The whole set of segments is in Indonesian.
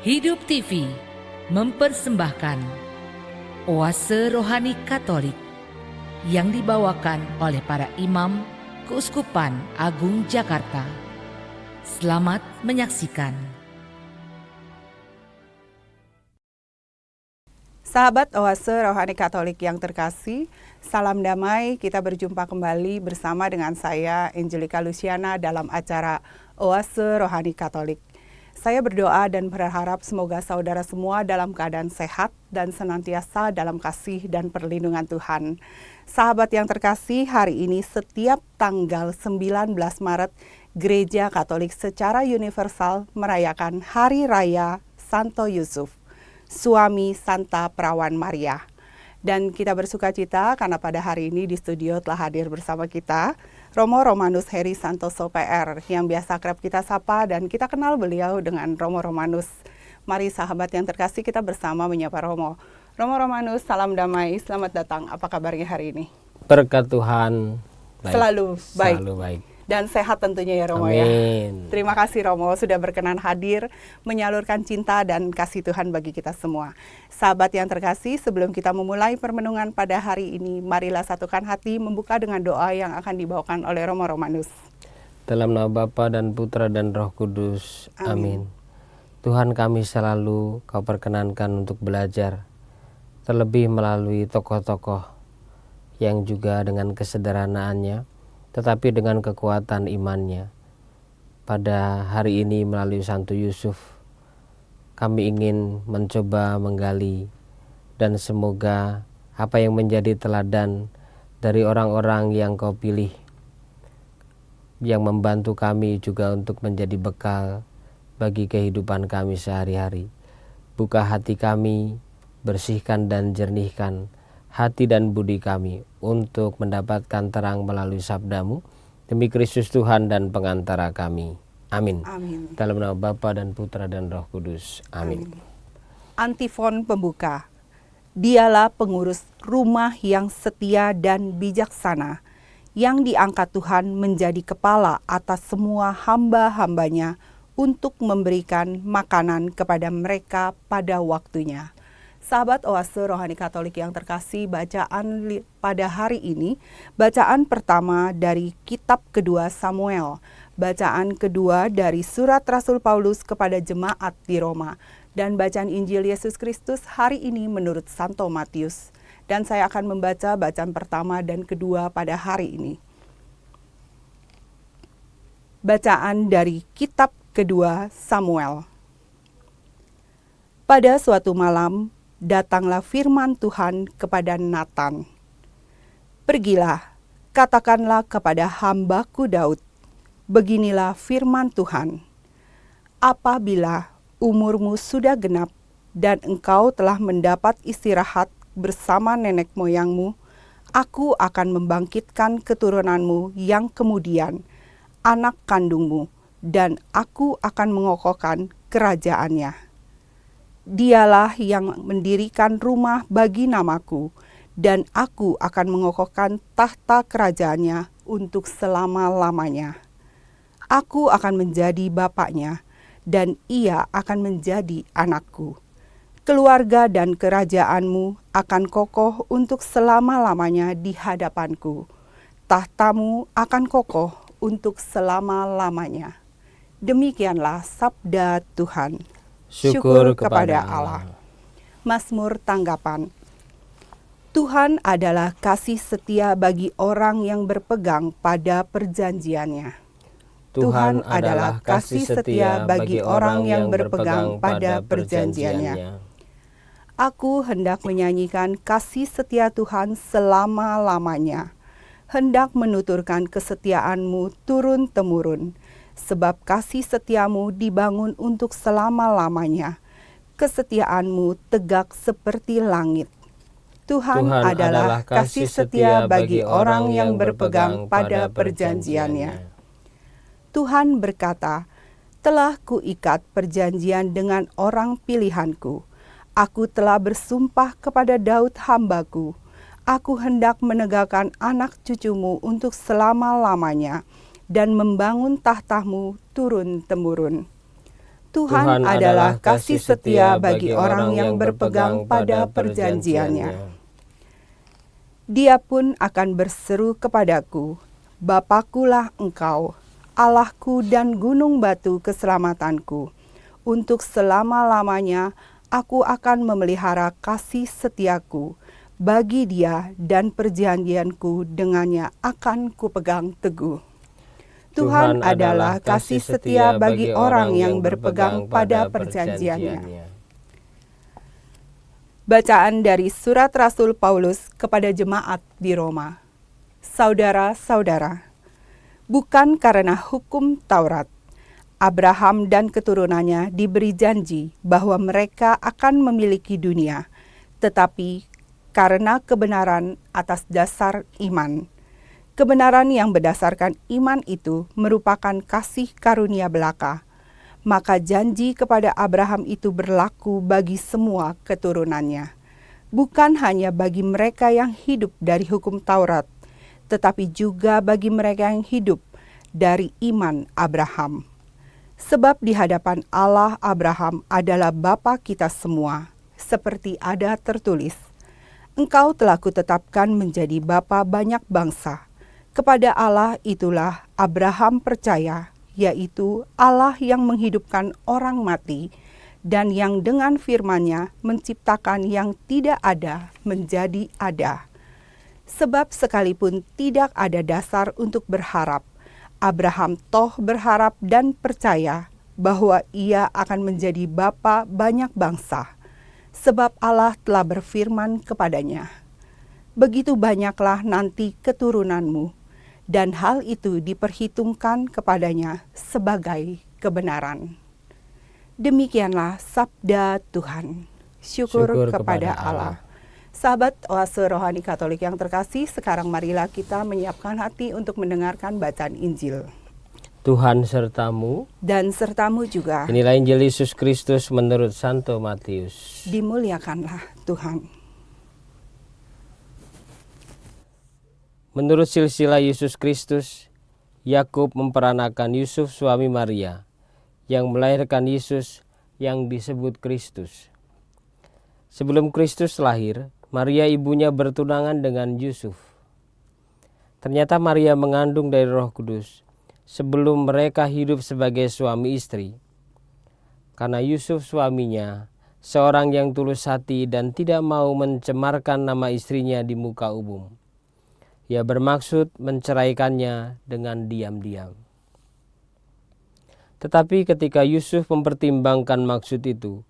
Hidup TV mempersembahkan Oase Rohani Katolik yang dibawakan oleh para imam Keuskupan Agung Jakarta. Selamat menyaksikan. Sahabat Oase Rohani Katolik yang terkasih, salam damai. Kita berjumpa kembali bersama dengan saya, Angelica Luciana, dalam acara Oase Rohani Katolik. Saya berdoa dan berharap semoga saudara semua dalam keadaan sehat dan senantiasa dalam kasih dan perlindungan Tuhan. Sahabat yang terkasih, hari ini setiap tanggal 19 Maret, Gereja Katolik secara universal merayakan Hari Raya Santo Yusuf, suami Santa Perawan Maria. Dan kita bersukacita karena pada hari ini di studio telah hadir bersama kita Romo Romanus Heri Santoso PR yang biasa kerap kita sapa dan kita kenal beliau dengan Romo Romanus. Mari sahabat yang terkasih kita bersama menyapa Romo. Romo Romanus, salam damai, selamat datang. Apa kabarnya hari ini? Berkat Tuhan baik. Selalu baik. Selalu baik. Dan sehat tentunya ya Romo. Amin. Ya. Terima kasih Romo sudah berkenan hadir menyalurkan cinta dan kasih Tuhan bagi kita semua. Sahabat yang terkasih, sebelum kita memulai permenungan pada hari ini, marilah satukan hati membuka dengan doa yang akan dibawakan oleh Romo Romanus. Dalam nama Bapa dan Putra dan Roh Kudus. Amin. Tuhan, kami selalu Kau perkenankan untuk belajar, terlebih melalui tokoh-tokoh yang juga dengan kesederhanaannya tetapi dengan kekuatan imannya. Pada hari ini melalui Santo Yusuf, kami ingin mencoba menggali dan semoga apa yang menjadi teladan dari orang-orang yang Kau pilih, yang membantu kami juga untuk menjadi bekal bagi kehidupan kami sehari-hari. Buka hati kami, bersihkan dan jernihkan hati dan budi kami untuk mendapatkan terang melalui sabda-Mu, demi Kristus Tuhan dan pengantara kami. Amin. Amin. Dalam nama Bapa dan Putra dan Roh Kudus. Amin. Antifon pembuka. Dialah pengurus rumah yang setia dan bijaksana, yang diangkat Tuhan menjadi kepala atas semua hamba-hambanya untuk memberikan makanan kepada mereka pada waktunya. Sahabat Oase Rohani Katolik yang terkasih, bacaan pada hari ini, bacaan pertama dari kitab kedua Samuel, bacaan kedua dari surat Rasul Paulus kepada jemaat di Roma, dan bacaan Injil Yesus Kristus hari ini menurut Santo Matius. Dan saya akan membaca bacaan pertama dan kedua pada hari ini. Bacaan dari kitab kedua Samuel. Pada suatu malam, datanglah firman Tuhan kepada Natan. Pergilah, katakanlah kepada hambaku Daud, beginilah firman Tuhan. Apabila umurmu sudah genap dan engkau telah mendapat istirahat bersama nenek moyangmu, aku akan membangkitkan keturunanmu yang kemudian, anak kandungmu, dan aku akan mengokohkan kerajaannya. Dialah yang mendirikan rumah bagi namaku, dan aku akan mengokohkan tahta kerajaannya untuk selama-lamanya. Aku akan menjadi bapaknya, dan ia akan menjadi anakku. Keluarga dan kerajaanmu akan kokoh untuk selama-lamanya di hadapanku. Tahtamu akan kokoh untuk selama-lamanya. Demikianlah sabda Tuhan. Syukur kepada Allah. Mazmur tanggapan. Tuhan adalah kasih setia bagi orang yang berpegang pada perjanjiannya. Tuhan adalah kasih setia bagi orang yang berpegang pada perjanjiannya. Aku hendak menyanyikan kasih setia Tuhan selama-lamanya. Hendak menuturkan kesetiaan-Mu turun-temurun. Sebab kasih setiamu dibangun untuk selama-lamanya. Kesetiaanmu tegak seperti langit. Tuhan adalah kasih setia bagi orang yang berpegang pada perjanjiannya. Tuhan berkata, telah kuikat perjanjian dengan orang pilihanku. Aku telah bersumpah kepada Daud hambaku. Aku hendak menegakkan anak cucumu untuk selama-lamanya, dan membangun tahtamu turun-temurun. Tuhan adalah kasih setia bagi orang yang berpegang pada perjanjiannya. Dia pun akan berseru kepadaku, Bapakulah Engkau, Allahku dan gunung batu keselamatanku. Untuk selama-lamanya aku akan memelihara kasih setiaku bagi dia dan perjanjianku dengannya akan kupegang teguh. Tuhan adalah kasih setia bagi orang yang berpegang pada perjanjiannya. Bacaan dari surat Rasul Paulus kepada jemaat di Roma. Saudara-saudara, bukan karena hukum Taurat, Abraham dan keturunannya diberi janji bahwa mereka akan memiliki dunia, tetapi karena kebenaran atas dasar iman. Kebenaran yang berdasarkan iman itu merupakan kasih karunia belaka. Maka janji kepada Abraham itu berlaku bagi semua keturunannya, bukan hanya bagi mereka yang hidup dari hukum Taurat, tetapi juga bagi mereka yang hidup dari iman Abraham. Sebab di hadapan Allah Abraham adalah bapa kita semua, seperti ada tertulis, Engkau telah kutetapkan menjadi bapa banyak bangsa. Kepada Allah itulah Abraham percaya, yaitu Allah yang menghidupkan orang mati dan yang dengan firman-Nya menciptakan yang tidak ada menjadi ada. Sebab sekalipun tidak ada dasar untuk berharap, Abraham toh berharap dan percaya bahwa ia akan menjadi bapa banyak bangsa, sebab Allah telah berfirman kepadanya, begitu banyaklah nanti keturunanmu, dan hal itu diperhitungkan kepadanya sebagai kebenaran. Demikianlah sabda Tuhan. Syukur kepada Allah. Sahabat Oase Rohani Katolik yang terkasih, sekarang marilah kita menyiapkan hati untuk mendengarkan bacaan Injil. Tuhan sertamu Dan sertamu juga. Inilah Injil Yesus Kristus menurut Santo Matius. Dimuliakanlah Tuhan. Menurut silsilah Yesus Kristus, Yakub memperanakan Yusuf suami Maria, yang melahirkan Yesus yang disebut Kristus. Sebelum Kristus lahir, Maria ibunya bertunangan dengan Yusuf. Ternyata Maria mengandung dari Roh Kudus sebelum mereka hidup sebagai suami istri. Karena Yusuf suaminya, seorang yang tulus hati dan tidak mau mencemarkan nama istrinya di muka umum. Ia bermaksud menceraikannya dengan diam-diam. Tetapi ketika Yusuf mempertimbangkan maksud itu,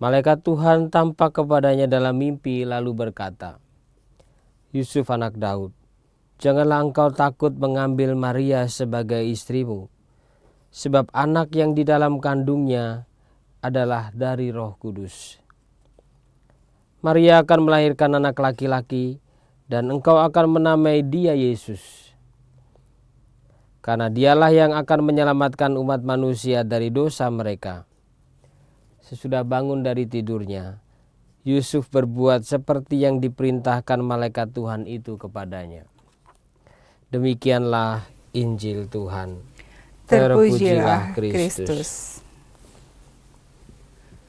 malaikat Tuhan tampak kepadanya dalam mimpi lalu berkata, Yusuf anak Daud, janganlah engkau takut mengambil Maria sebagai istrimu, sebab anak yang di dalam kandungnya adalah dari Roh Kudus. Maria akan melahirkan anak laki-laki, dan engkau akan menamai dia Yesus. Karena dialah yang akan menyelamatkan umat manusia dari dosa mereka. Sesudah bangun dari tidurnya, Yusuf berbuat seperti yang diperintahkan malaikat Tuhan itu kepadanya. Demikianlah Injil Tuhan. Terpujilah Kristus.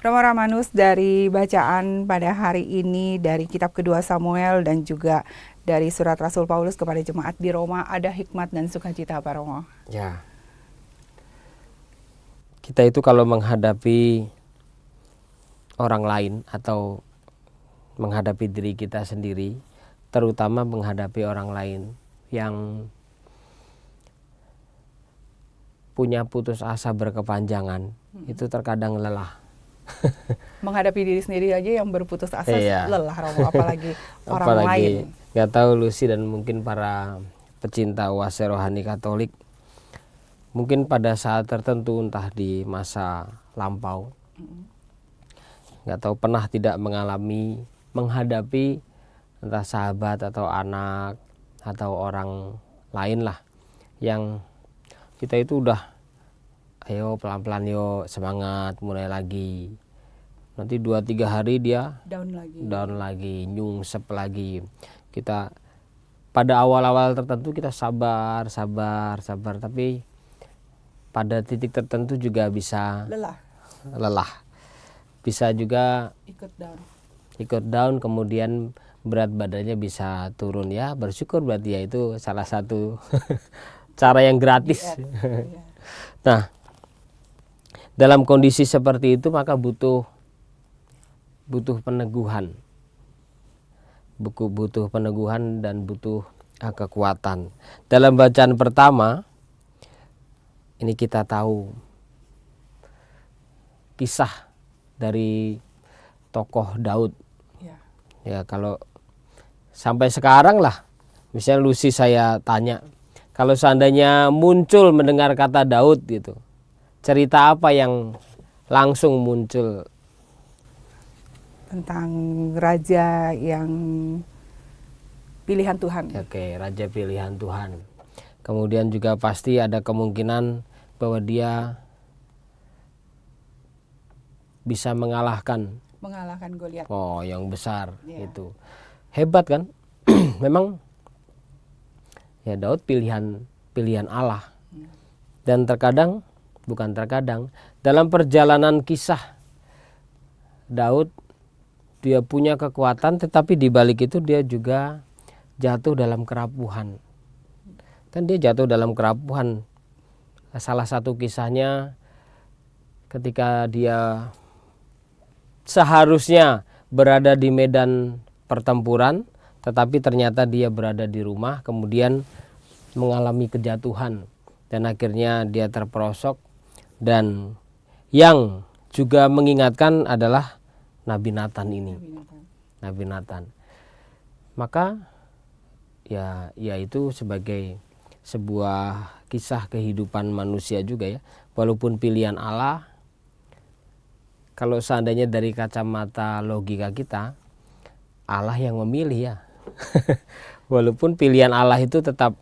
Romo Romanus, dari bacaan pada hari ini dari kitab kedua Samuel dan juga dari surat Rasul Paulus kepada jemaat di Roma, ada hikmat dan sukacita apa Romo? Ya, kita itu kalau menghadapi orang lain atau menghadapi diri kita sendiri, terutama menghadapi orang lain yang punya putus asa berkepanjangan, itu terkadang lelah. Menghadapi diri sendiri aja yang berputus asa lelah Romo, apalagi orang apalagi lain. Gak tahu Lucy dan mungkin para pecinta Oase Rohani Katolik, mungkin pada saat tertentu entah di masa lampau, gak tahu pernah tidak menghadapi entah sahabat atau anak atau orang lain lah yang kita itu udah ayo pelan-pelan yuk, semangat, mulai lagi. Nanti 2-3 hari dia down lagi, nyungsep lagi. Kita pada awal-awal tertentu kita sabar, tapi pada titik tertentu juga bisa lelah. Bisa juga ikut down, kemudian berat badannya bisa turun ya. Bersyukur berarti ya, itu salah satu cara yang gratis. Nah, dalam kondisi seperti itu maka butuh peneguhan. Butuh peneguhan dan butuh kekuatan. Dalam bacaan pertama ini kita tahu kisah dari tokoh Daud. Ya, kalau sampai sekarang lah, misalnya Lucy saya tanya, kalau seandainya muncul mendengar kata Daud gitu, cerita apa yang langsung muncul? Tentang raja yang pilihan Tuhan. Oke, raja pilihan Tuhan. Kemudian juga pasti ada kemungkinan bahwa dia bisa mengalahkan Goliat. Oh, yang besar itu. Hebat kan? Memang ya, Daud pilihan Allah. Dan bukan terkadang, dalam perjalanan kisah Daud, dia punya kekuatan, tetapi di balik itu dia juga jatuh dalam kerapuhan. Dan dia jatuh dalam kerapuhan. Salah satu kisahnya ketika dia seharusnya berada di medan pertempuran, tetapi ternyata dia berada di rumah, kemudian mengalami kejatuhan. Dan akhirnya dia terperosok. Dan yang juga mengingatkan adalah Nabi Nathan ini. Nabi Nathan. Maka ya itu sebagai sebuah kisah kehidupan manusia juga ya. Walaupun pilihan Allah, kalau seandainya dari kacamata logika kita, Allah yang memilih ya. Walaupun pilihan Allah itu tetap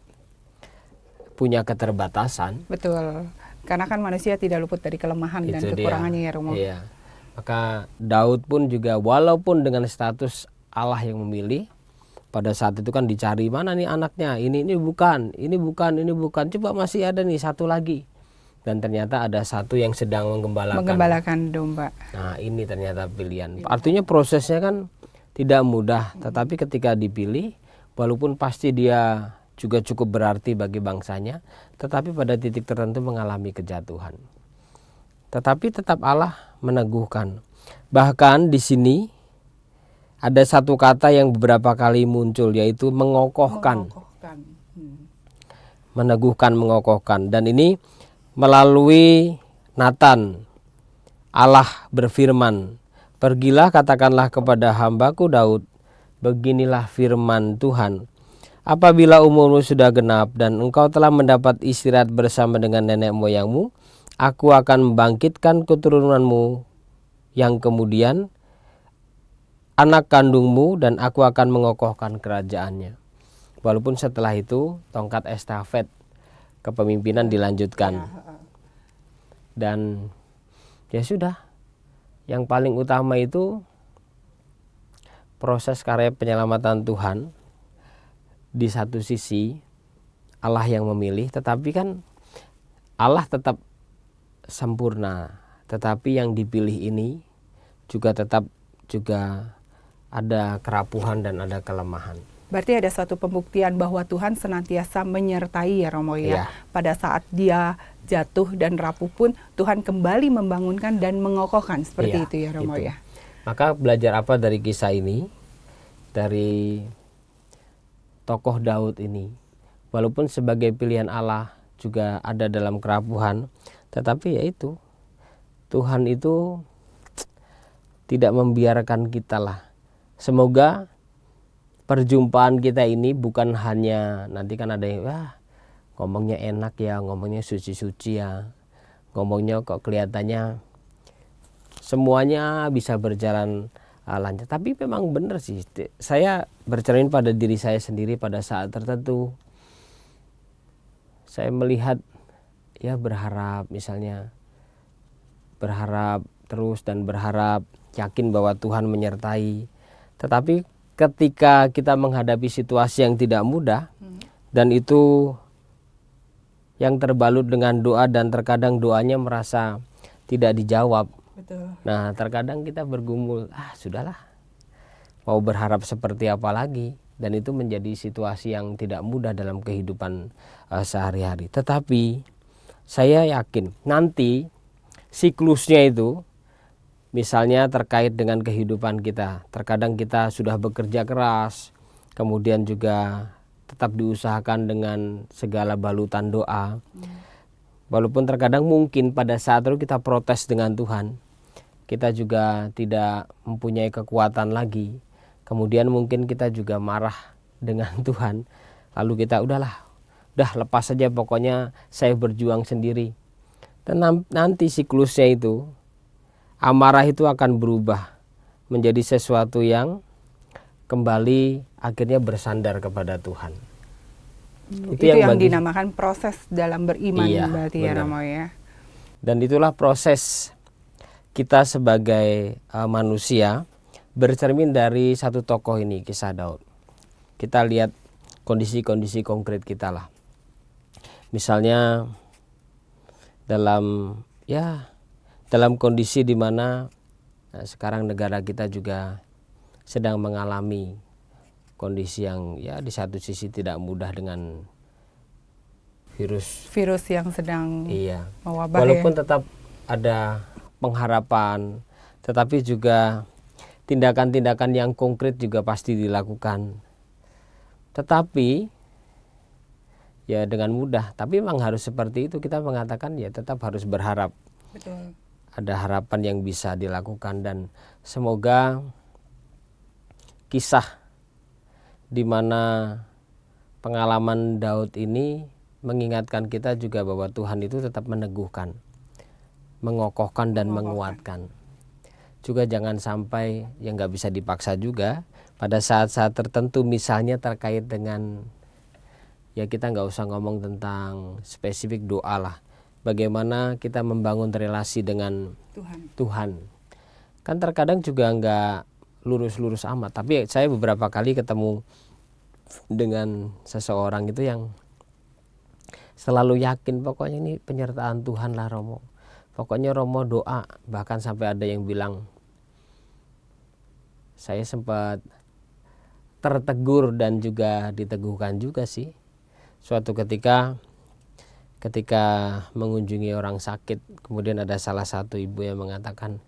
punya keterbatasan. Betul. Karena kan manusia tidak luput dari kelemahan dan kekurangannya ya Romo. Iya. Maka Daud pun juga walaupun dengan status Allah yang memilih, pada saat itu kan dicari, mana nih anaknya, ini bukan, coba masih ada nih satu lagi. Dan ternyata ada satu yang sedang menggembalakan domba. Nah, ini ternyata pilihan. Artinya prosesnya kan tidak mudah, tetapi ketika dipilih, walaupun pasti dia juga cukup berarti bagi bangsanya, tetapi pada titik tertentu mengalami kejatuhan. Tetapi tetap Allah meneguhkan. Bahkan di sini ada satu kata yang beberapa kali muncul, yaitu mengokohkan. Meneguhkan, mengokohkan. Dan ini melalui Nathan, Allah berfirman, "Pergilah katakanlah kepada hambaku Daud, beginilah firman Tuhan. Apabila umurmu sudah genap dan engkau telah mendapat istirahat bersama dengan nenek moyangmu, aku akan membangkitkan keturunanmu yang kemudian anak kandungmu, dan aku akan mengokohkan kerajaannya." Walaupun setelah itu tongkat estafet kepemimpinan dilanjutkan. Dan ya sudah, yang paling utama itu proses karya penyelamatan Tuhan. Di satu sisi Allah yang memilih, tetapi kan Allah tetap sempurna, tetapi yang dipilih ini juga tetap ada kerapuhan dan ada kelemahan. Berarti ada suatu pembuktian bahwa Tuhan senantiasa menyertai ya Romo ya. Pada saat dia jatuh dan rapuh pun Tuhan kembali membangunkan dan mengokohkan, seperti itu ya Romo ya. Maka belajar apa dari kisah ini? Dari tokoh Daud ini, walaupun sebagai pilihan Allah juga ada dalam kerapuhan, tetapi yaitu Tuhan itu tidak membiarkan kita lah. Semoga perjumpaan kita ini bukan hanya nanti kan ada yang ngomongnya enak ya, ngomongnya suci-suci ya, ngomongnya kok kelihatannya semuanya bisa berjalan lancar. Tapi memang benar sih, saya bercermin pada diri saya sendiri pada saat tertentu. Saya melihat ya berharap terus dan berharap yakin bahwa Tuhan menyertai. Tetapi ketika kita menghadapi situasi yang tidak mudah dan itu yang terbalut dengan doa dan terkadang doanya merasa tidak dijawab. Betul. Nah, terkadang kita bergumul, sudahlah, mau berharap seperti apa lagi, dan itu menjadi situasi yang tidak mudah dalam kehidupan sehari-hari. Tetapi saya yakin nanti siklusnya itu, misalnya terkait dengan kehidupan kita, terkadang kita sudah bekerja keras, kemudian juga tetap diusahakan dengan segala balutan doa. Walaupun terkadang mungkin pada saat itu kita protes dengan Tuhan, kita juga tidak mempunyai kekuatan lagi. Kemudian mungkin kita juga marah dengan Tuhan. Lalu kita udah lepas saja, pokoknya saya berjuang sendiri. Dan nanti siklusnya itu, amarah itu akan berubah menjadi sesuatu yang kembali akhirnya bersandar kepada Tuhan. Itu yang dinamakan proses dalam beriman, berarti ya benar. Romo ya. Dan itulah proses kita sebagai manusia, bercermin dari satu tokoh ini, kisah Daud. Kita lihat kondisi-kondisi konkret kita lah. Misalnya dalam kondisi di mana sekarang negara kita juga sedang mengalami kondisi yang di satu sisi tidak mudah dengan virus yang sedang mewabah. Walaupun tetap ada pengharapan, tetapi juga tindakan-tindakan yang konkret juga pasti dilakukan. Tetapi dengan mudah, tapi memang harus seperti itu. Kita mengatakan tetap harus berharap. Betul. Ada harapan yang bisa dilakukan, dan semoga kisah di mana pengalaman Daud ini mengingatkan kita juga bahwa Tuhan itu tetap meneguhkan, mengokohkan dan menguatkan. Juga jangan sampai yang nggak bisa dipaksa juga pada saat-saat tertentu, misalnya terkait dengan kita nggak usah ngomong tentang spesifik doa lah. Bagaimana kita membangun relasi dengan Tuhan. Kan terkadang juga nggak lurus-lurus amat. Tapi saya beberapa kali ketemu dengan seseorang itu yang selalu yakin pokoknya ini penyertaan Tuhan lah Romo. Pokoknya Romo doa. Bahkan sampai ada yang bilang, saya sempat tertegur dan juga diteguhkan juga sih. Suatu ketika mengunjungi orang sakit, kemudian ada salah satu ibu yang mengatakan,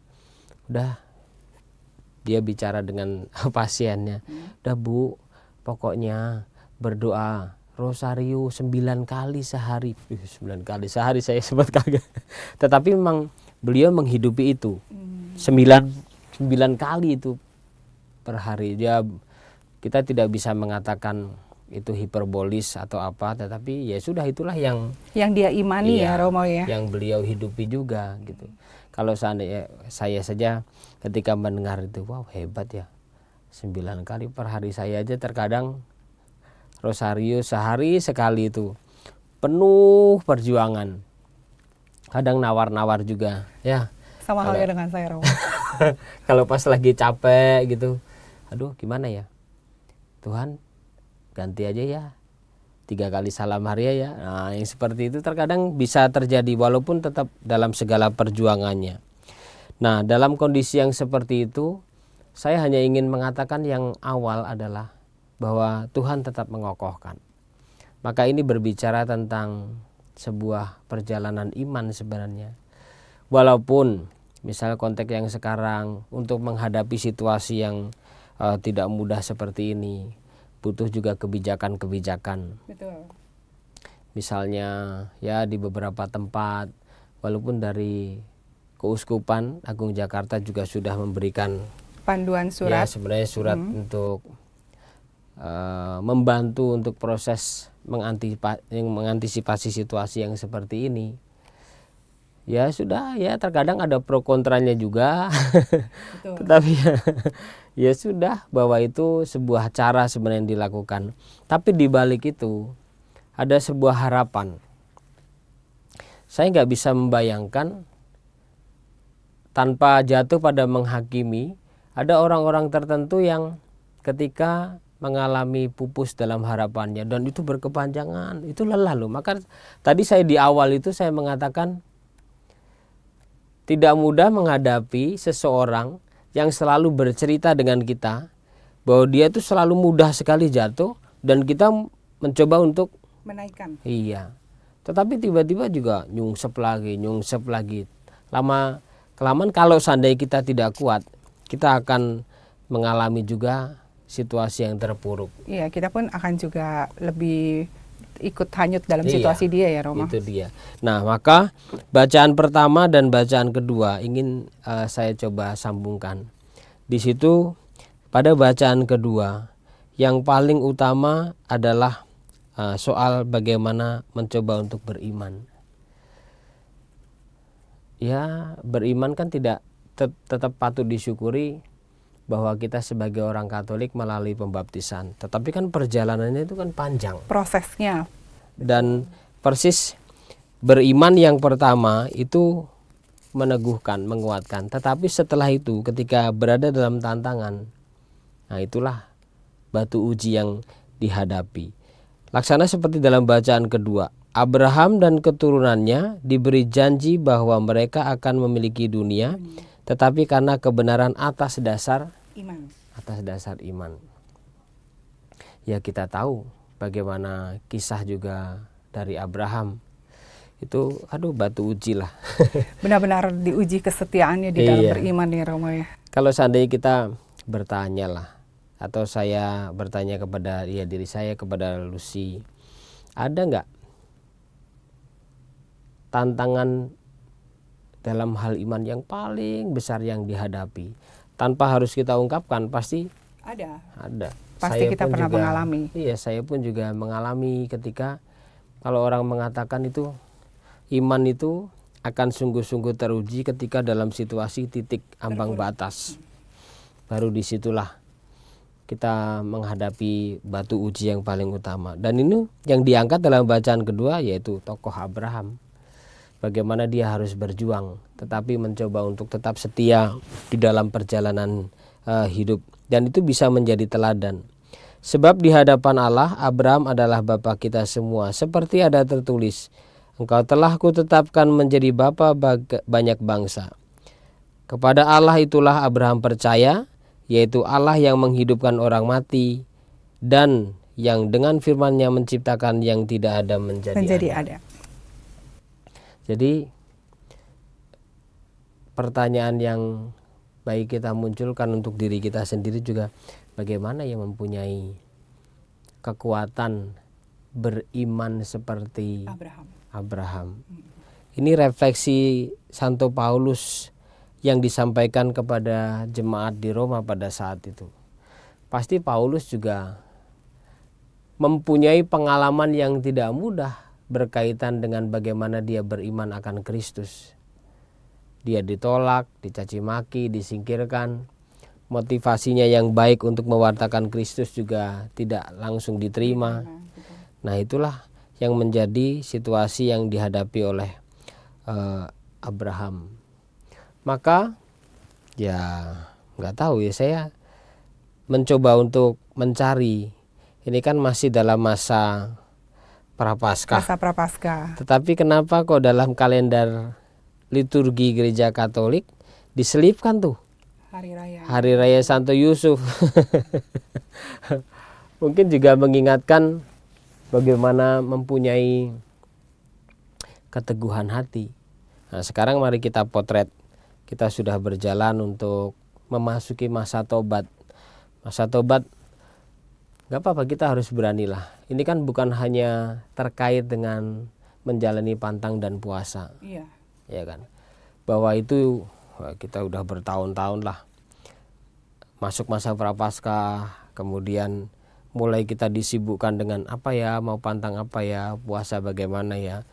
dia bicara dengan pasiennya, udah Bu, pokoknya berdoa rosario 9 kali sehari. 9 kali sehari saya sempat kaget. Tetapi memang beliau menghidupi itu 9 kali itu per hari. Kita tidak bisa mengatakan itu hiperbolis atau apa, tetapi sudah, itulah yang dia imani ya Romo ya. Yang beliau hidupi juga gitu. Kalau seandainya saya saja ketika mendengar itu, wow hebat ya, 9 kali per hari. Saya aja terkadang rosario sehari sekali itu penuh perjuangan. Kadang nawar-nawar juga ya. Sama halnya dengan saya Romo. Kalau pas lagi capek gitu, aduh gimana ya, Tuhan ganti aja ya 3 kali salam hari ya. Nah, yang seperti itu terkadang bisa terjadi walaupun tetap dalam segala perjuangannya. Nah, dalam kondisi yang seperti itu, saya hanya ingin mengatakan yang awal adalah bahwa Tuhan tetap mengokohkan. Maka ini berbicara tentang sebuah perjalanan iman sebenarnya. Walaupun misalnya konteks yang sekarang untuk menghadapi situasi yang tidak mudah seperti ini, butuh juga kebijakan-kebijakan. Betul. Misalnya di beberapa tempat, walaupun dari Keuskupan Agung Jakarta juga sudah memberikan panduan surat. Sebenarnya surat untuk membantu untuk proses mengantisipasi situasi yang seperti ini. Sudah, terkadang ada pro kontranya juga. Tetapi ya sudah, bahwa itu sebuah cara sebenarnya yang dilakukan. Tapi di balik itu ada sebuah harapan. Saya nggak bisa membayangkan, tanpa jatuh pada menghakimi, ada orang-orang tertentu yang ketika mengalami pupus dalam harapannya dan itu berkepanjangan, itu lelah loh. Maka tadi saya di awal itu saya mengatakan tidak mudah menghadapi seseorang yang selalu bercerita dengan kita bahwa dia itu selalu mudah sekali jatuh dan kita mencoba untuk Menaikkan. iya. Tetapi tiba-tiba juga nyungsep lagi. Lama kelamaan kalau seandainya kita tidak kuat, kita akan mengalami juga situasi yang terpuruk. Iya, kita pun akan juga lebih ikut hanyut dalam Iya, situasi dia ya, Romo. Itu dia. Nah, maka bacaan pertama dan bacaan kedua ingin saya coba sambungkan. Di situ pada bacaan kedua yang paling utama adalah soal bagaimana mencoba untuk beriman. Ya, beriman kan tidak tetap patut disyukuri bahwa kita sebagai orang Katolik melalui pembaptisan. Tetapi kan perjalanannya itu kan panjang. Prosesnya. Dan persis beriman yang pertama itu meneguhkan, menguatkan. Tetapi setelah itu ketika berada dalam tantangan, nah itulah batu uji yang dihadapi. Laksana seperti dalam bacaan kedua, Abraham dan keturunannya diberi janji bahwa mereka akan memiliki dunia, tetapi karena kebenaran atas dasar iman. Ya, kita tahu bagaimana kisah juga dari Abraham. Itu batu uji lah. Benar-benar diuji kesetiaannya di dalam beriman ya, Romo ya. Kalau seandainya kita bertanya lah, atau saya bertanya kepada diri saya, kepada Lucy, ada nggak tantangan dalam hal iman yang paling besar yang dihadapi? Tanpa harus kita ungkapkan, pasti ada. Saya Pasti kita pun pernah juga mengalami. Iya, saya pun juga mengalami ketika kalau orang mengatakan itu iman itu akan sungguh-sungguh teruji ketika dalam situasi titik ambang batas. Baru disitulah kita menghadapi batu uji yang paling utama. Dan ini yang diangkat dalam bacaan kedua yaitu tokoh Abraham. Bagaimana dia harus berjuang, tetapi mencoba untuk tetap setia di dalam perjalanan hidup. Dan itu bisa menjadi teladan. Sebab di hadapan Allah, Abraham adalah bapa kita semua. Seperti ada tertulis, Engkau telah kutetapkan menjadi bapa banyak bangsa. Kepada Allah itulah Abraham percaya, yaitu Allah yang menghidupkan orang mati dan yang dengan firman-Nya menciptakan yang tidak ada menjadi ada. Jadi pertanyaan yang baik kita munculkan untuk diri kita sendiri juga, bagaimana yang mempunyai kekuatan beriman seperti Abraham. Ini refleksi Santo Paulus yang disampaikan kepada jemaat di Roma pada saat itu. Pasti Paulus juga mempunyai pengalaman yang tidak mudah berkaitan dengan bagaimana dia beriman akan Kristus. Dia ditolak, dicaci maki, disingkirkan. Motivasinya yang baik untuk mewartakan Kristus juga tidak langsung diterima. Nah, itulah yang menjadi situasi yang dihadapi oleh Abraham. Maka ya nggak tahu ya, saya mencoba untuk mencari. Ini kan masih dalam masa Prapaskah. Tetapi kenapa kok dalam kalender liturgi Gereja Katolik diselipkan tuh Hari Raya Santo Yusuf. Mungkin juga mengingatkan bagaimana mempunyai keteguhan hati. Nah, sekarang mari kita potret. Kita sudah berjalan untuk memasuki masa tobat. Masa tobat, gak apa-apa, kita harus beranilah. Ini kan bukan hanya terkait dengan menjalani pantang dan puasa. Iya. Ya kan? Bahwa itu kita udah bertahun-tahun lah. Masuk masa Prapaskah, kemudian mulai kita disibukkan dengan apa ya, mau pantang apa ya, puasa bagaimana ya.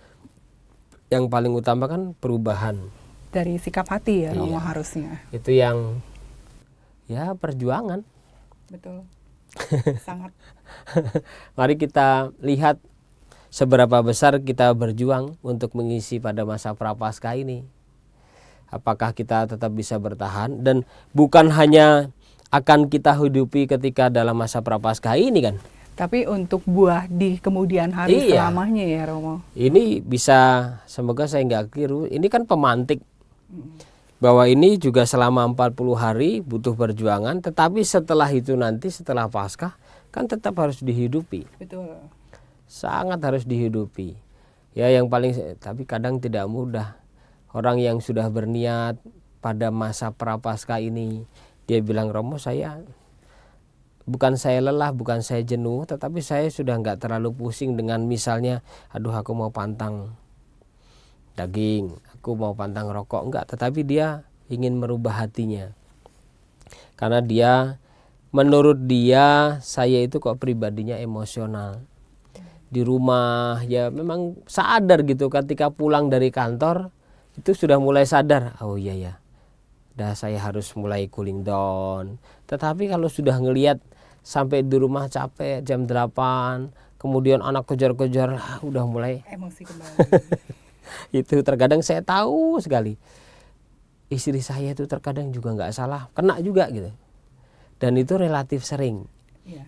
Yang paling utama kan perubahan dari sikap hati ya, Romo, harusnya. Itu yang ya perjuangan. Betul. Sangat. Mari kita lihat seberapa besar kita berjuang untuk mengisi pada masa Prapaskah ini. Apakah kita tetap bisa bertahan, dan bukan hanya akan kita hidupi ketika dalam masa Prapaskah ini kan, tapi untuk buah di kemudian hari selamanya ya, Romo. Ini bisa, semoga saya nggak keliru, ini kan pemantik. bahwa ini juga selama 40 hari butuh perjuangan, tetapi setelah itu nanti setelah Paskah kan tetap harus dihidupi. Betul. Sangat harus dihidupi. Ya yang paling, tapi kadang tidak mudah. Orang yang sudah berniat pada masa Prapaskah ini, dia bilang, Romo, bukan saya lelah, bukan saya jenuh, tetapi saya sudah nggak terlalu pusing dengan misalnya, aduh aku mau pantang daging, aku mau pantang rokok, enggak. Tetapi dia ingin merubah hatinya. Karena menurut dia, saya itu kok pribadinya emosional. Di rumah ya memang sadar gitu, ketika pulang dari kantor itu sudah mulai sadar, oh iya ya, saya harus mulai cooling down. Tetapi kalau sudah ngelihat sampai di rumah capek jam 8, kemudian anak kejar-kejar, udah mulai Emosi kembali. itu terkadang saya tahu sekali istri saya itu terkadang juga nggak salah, kena juga gitu, dan itu relatif sering.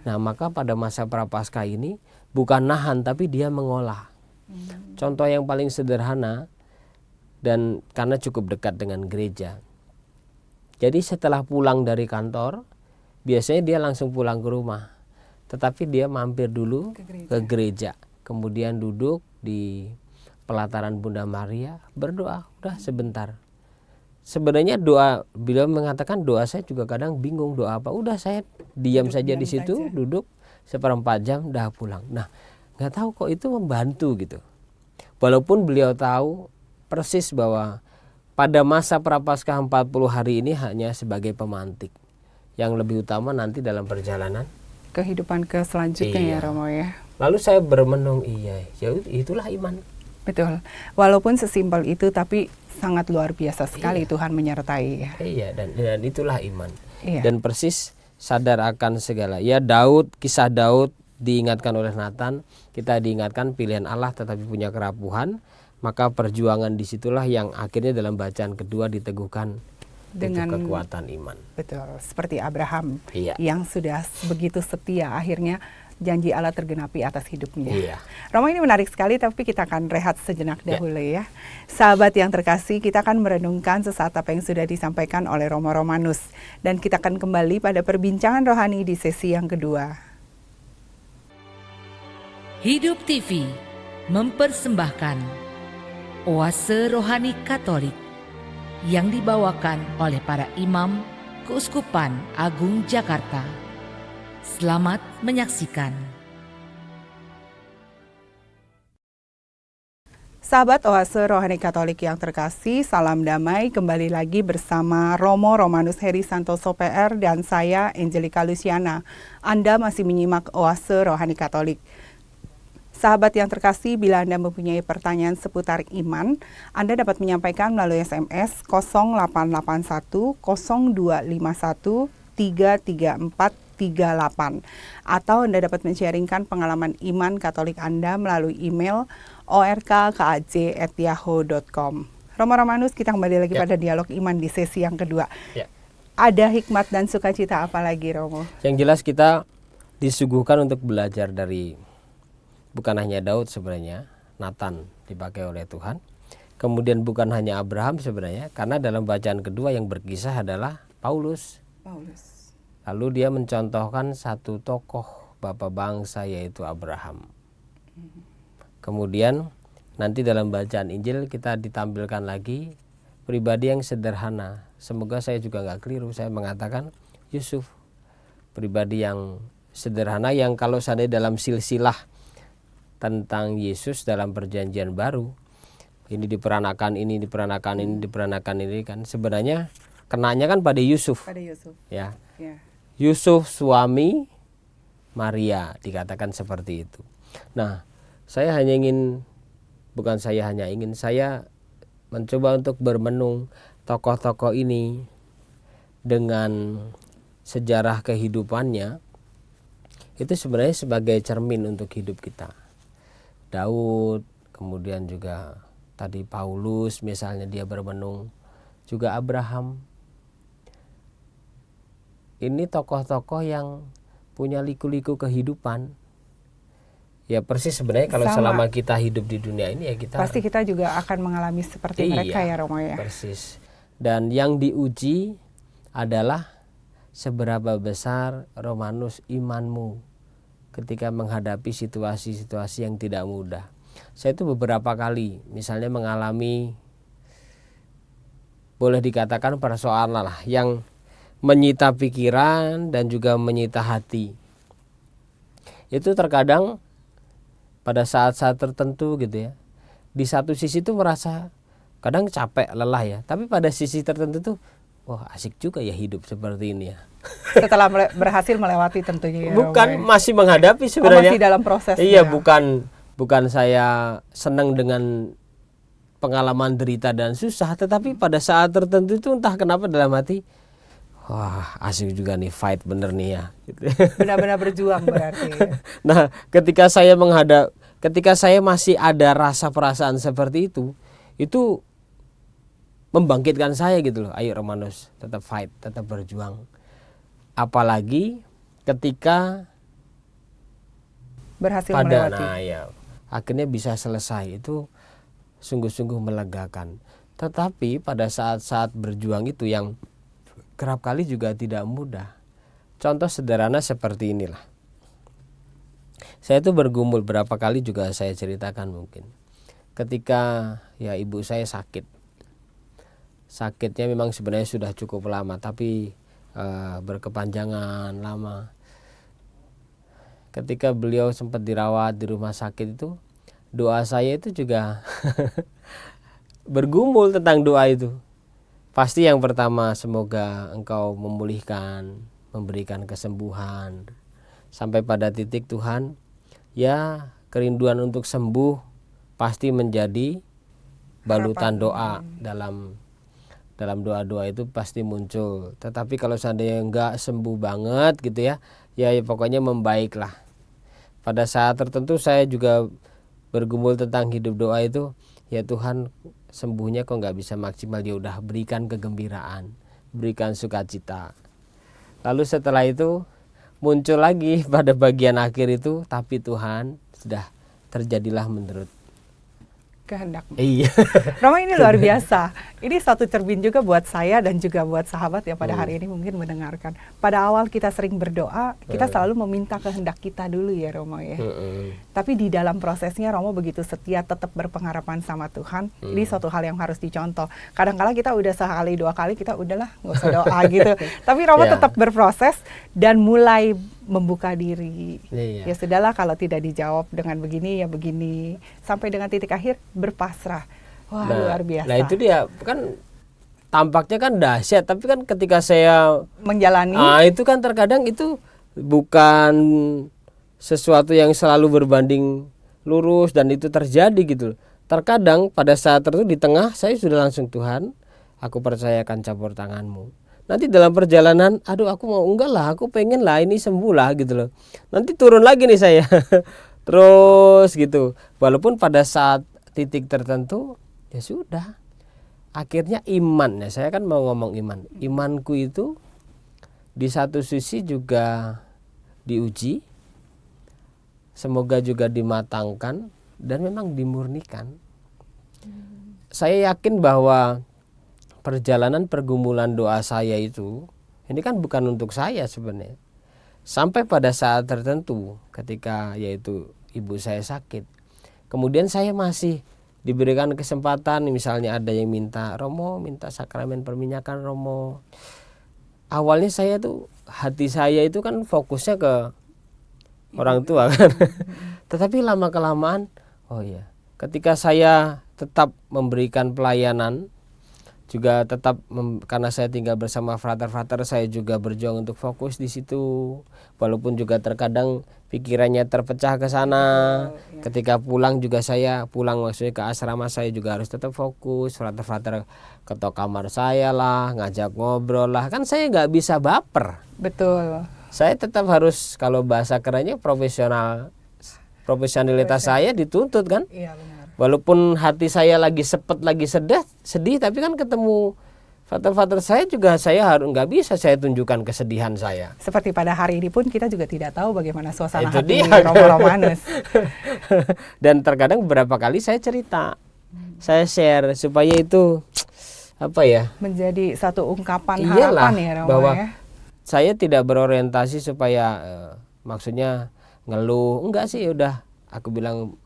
Nah maka pada masa Prapaskah ini bukan nahan, tapi dia mengolah. Contoh yang paling sederhana, dan karena cukup dekat dengan gereja, jadi setelah pulang dari kantor biasanya dia langsung pulang ke rumah, tetapi dia mampir dulu ke gereja, kemudian duduk di pelataran Bunda Maria, berdoa, udah sebentar. Sebenarnya doa, beliau mengatakan doa saya juga kadang bingung doa apa, udah saya diam saja di situ, duduk 1/4 jam, dah pulang. Nah nggak tahu kok itu membantu gitu, walaupun beliau tahu persis bahwa pada masa Prapaskah 40 hari ini hanya sebagai pemantik, yang lebih utama nanti dalam perjalanan Kehidupan ke selanjutnya ya Romo ya. Lalu saya bermenung, iya ya itulah iman. Betul, walaupun sesimpel itu tapi sangat luar biasa sekali Tuhan menyertai ya. Iya, dan itulah iman. Iya. Dan persis sadar akan segala. Ya kisah Daud diingatkan oleh Nathan, kita diingatkan pilihan Allah tetapi punya kerapuhan, maka perjuangan disitulah yang akhirnya dalam bacaan kedua diteguhkan dengan kekuatan iman. Betul, seperti Abraham yang sudah begitu setia, akhirnya janji Allah tergenapi atas hidupnya. Iya. Romo, ini menarik sekali, tapi kita akan rehat sejenak dahulu ya. Sahabat yang terkasih, kita akan merenungkan sesaat apa yang sudah disampaikan oleh Romo Romanus. Dan kita akan kembali pada perbincangan rohani di sesi yang kedua. Hidup TV mempersembahkan Oase Rohani Katolik yang dibawakan oleh para imam Keuskupan Agung Jakarta. Selamat menyaksikan. Sahabat Oase Rohani Katolik yang terkasih, salam damai, kembali lagi bersama Romo Romanus Heri Santoso PR dan saya Angelika Luciana. Anda masih menyimak Oase Rohani Katolik. Sahabat yang terkasih, bila Anda mempunyai pertanyaan seputar iman, Anda dapat menyampaikan melalui SMS 0881 0251 33438, atau Anda dapat men-sharingkan pengalaman iman Katolik Anda melalui email orkkaj@yahoo.com. Romo Romanus, kita kembali lagi pada dialog iman di sesi yang kedua. Ada hikmat dan sukacita apa lagi, Romo? Yang jelas kita disuguhkan untuk belajar dari, bukan hanya Daud sebenarnya, Nathan dipakai oleh Tuhan. Kemudian bukan hanya Abraham sebenarnya, karena dalam bacaan kedua yang berkisah adalah Paulus. Lalu dia mencontohkan satu tokoh bapa bangsa, yaitu Abraham. Kemudian nanti dalam bacaan Injil kita ditampilkan lagi pribadi yang sederhana. Semoga saya juga nggak keliru, saya mengatakan Yusuf, pribadi yang sederhana, yang kalau seandainya dalam silsilah tentang Yesus dalam perjanjian baru, ini diperanakan ini, diperanakan ini, diperanakan ini, kan sebenarnya kenanya kan pada Yusuf. Ya. Yusuf suami Maria, dikatakan seperti itu. Nah, saya mencoba untuk bermenung tokoh-tokoh ini dengan sejarah kehidupannya, itu sebenarnya sebagai cermin untuk hidup kita. Daud, kemudian juga tadi Paulus misalnya, dia bermenung, juga Abraham. Ini tokoh-tokoh yang punya liku-liku kehidupan. Ya persis sebenarnya kalau selama kita hidup di dunia ini ya kita pasti kita juga akan mengalami seperti mereka ya Romo ya. Persis. Dan yang diuji adalah seberapa besar Romanus imanmu ketika menghadapi situasi-situasi yang tidak mudah. Saya itu beberapa kali misalnya mengalami, boleh dikatakan persoalan lah yang menyita pikiran dan juga menyita hati. Itu terkadang pada saat-saat tertentu gitu ya, di satu sisi itu merasa kadang capek, lelah ya, tapi pada sisi tertentu tuh wah asik juga ya hidup seperti ini ya. Setelah berhasil melewati tentunya ya, Bukan, Romo, ya. masih menghadapi sebenarnya. Masih dalam proses. Iya, bukan saya senang dengan pengalaman derita dan susah, tetapi pada saat tertentu itu entah kenapa dalam hati, wah asik juga nih, fight bener nih ya. Benar-benar berjuang berarti. Ya. Nah, ketika saya masih ada rasa perasaan seperti itu membangkitkan saya gitu loh. Ayo Romanus, tetap fight, tetap berjuang. Apalagi ketika berhasil melewati. Nah ya, akhirnya bisa selesai, itu sungguh-sungguh melegakan. Tetapi pada saat-saat berjuang itu yang kerap kali juga tidak mudah. Contoh sederhana seperti inilah. Saya itu bergumul berapa kali juga saya ceritakan mungkin. Ketika ya ibu saya sakit. Sakitnya memang sebenarnya sudah cukup lama, tapi berkepanjangan lama. Ketika beliau sempat dirawat di rumah sakit itu, doa saya itu juga bergumul tentang doa itu. Pasti yang pertama, semoga engkau memulihkan, memberikan kesembuhan. Sampai pada titik Tuhan, ya kerinduan untuk sembuh pasti menjadi balutan doa. Dalam doa-doa itu pasti muncul. Tetapi kalau seandainya enggak sembuh banget gitu ya, ya pokoknya membaiklah. Pada saat tertentu saya juga bergumul tentang hidup doa itu, ya Tuhan sembuhnya kok nggak bisa maksimal, ya udah berikan kegembiraan, berikan sukacita. Lalu setelah itu muncul lagi pada bagian akhir itu, tapi Tuhan sudah terjadilah menurut kehendakmu. Iya. Romo, ini luar biasa. Ini satu cermin juga buat saya dan juga buat sahabat yang pada hari ini mungkin mendengarkan. Pada awal kita sering berdoa, kita selalu meminta kehendak kita dulu ya Romo ya. Tapi di dalam prosesnya Romo begitu setia, tetap berpengharapan sama Tuhan. Ini suatu hal yang harus dicontoh. Kadang-kala kita udah sekali dua kali kita udahlah nggak usah doa gitu. Tapi Romo tetap berproses dan mulai membuka diri. Ya sudahlah, kalau tidak dijawab dengan begini ya begini, sampai dengan titik akhir berpasrah. Wah, luar biasa. Nah itu dia kan tampaknya kan dahsyat, tapi kan ketika saya menjalani, itu kan terkadang itu bukan sesuatu yang selalu berbanding lurus dan itu terjadi gitu. Terkadang pada saat tertentu di tengah saya sudah langsung, Tuhan, aku percayakan campur tanganmu. Nanti dalam perjalanan, aduh aku mau enggak lah, aku pengen lah ini sembuh lah gitu loh. Nanti turun lagi nih saya. Terus gitu. Walaupun pada saat titik tertentu ya sudah. Akhirnya iman, ya saya kan mau ngomong iman. Imanku itu di satu sisi juga diuji. Semoga juga dimatangkan dan memang dimurnikan. Saya yakin bahwa perjalanan pergumulan doa saya itu, ini kan bukan untuk saya sebenarnya. Sampai pada saat tertentu ketika yaitu ibu saya sakit, kemudian saya masih diberikan kesempatan, misalnya ada yang minta, Romo minta sakramen perminyakan Romo. Awalnya saya tuh, hati saya itu kan fokusnya ke orang tua kan. Tetapi lama kelamaan, oh ya, ketika saya tetap memberikan pelayanan, juga tetap karena saya tinggal bersama frater-frater, saya juga berjuang untuk fokus di situ. Walaupun juga terkadang pikirannya terpecah ke sana. Ketika pulang juga saya pulang maksudnya ke asrama, saya juga harus tetap fokus. Frater-frater ketok kamar saya lah, ngajak ngobrol lah. Kan saya nggak bisa baper. Betul. Saya tetap harus, kalau bahasa kerennya profesionalitas saya dituntut kan. Iya benar. Walaupun hati saya lagi sepet, lagi sedih, tapi kan ketemu frater-frater saya juga saya harus, nggak bisa saya tunjukkan kesedihan saya. Seperti pada hari ini pun kita juga tidak tahu bagaimana suasana Itu hati dia. Romo Romanus. Dan terkadang beberapa kali saya cerita, saya share supaya itu apa ya? Menjadi satu ungkapan Iyalah, harapan ya Romo bahwa ya. saya tidak berorientasi supaya maksudnya ngeluh, enggak sih, udah aku bilang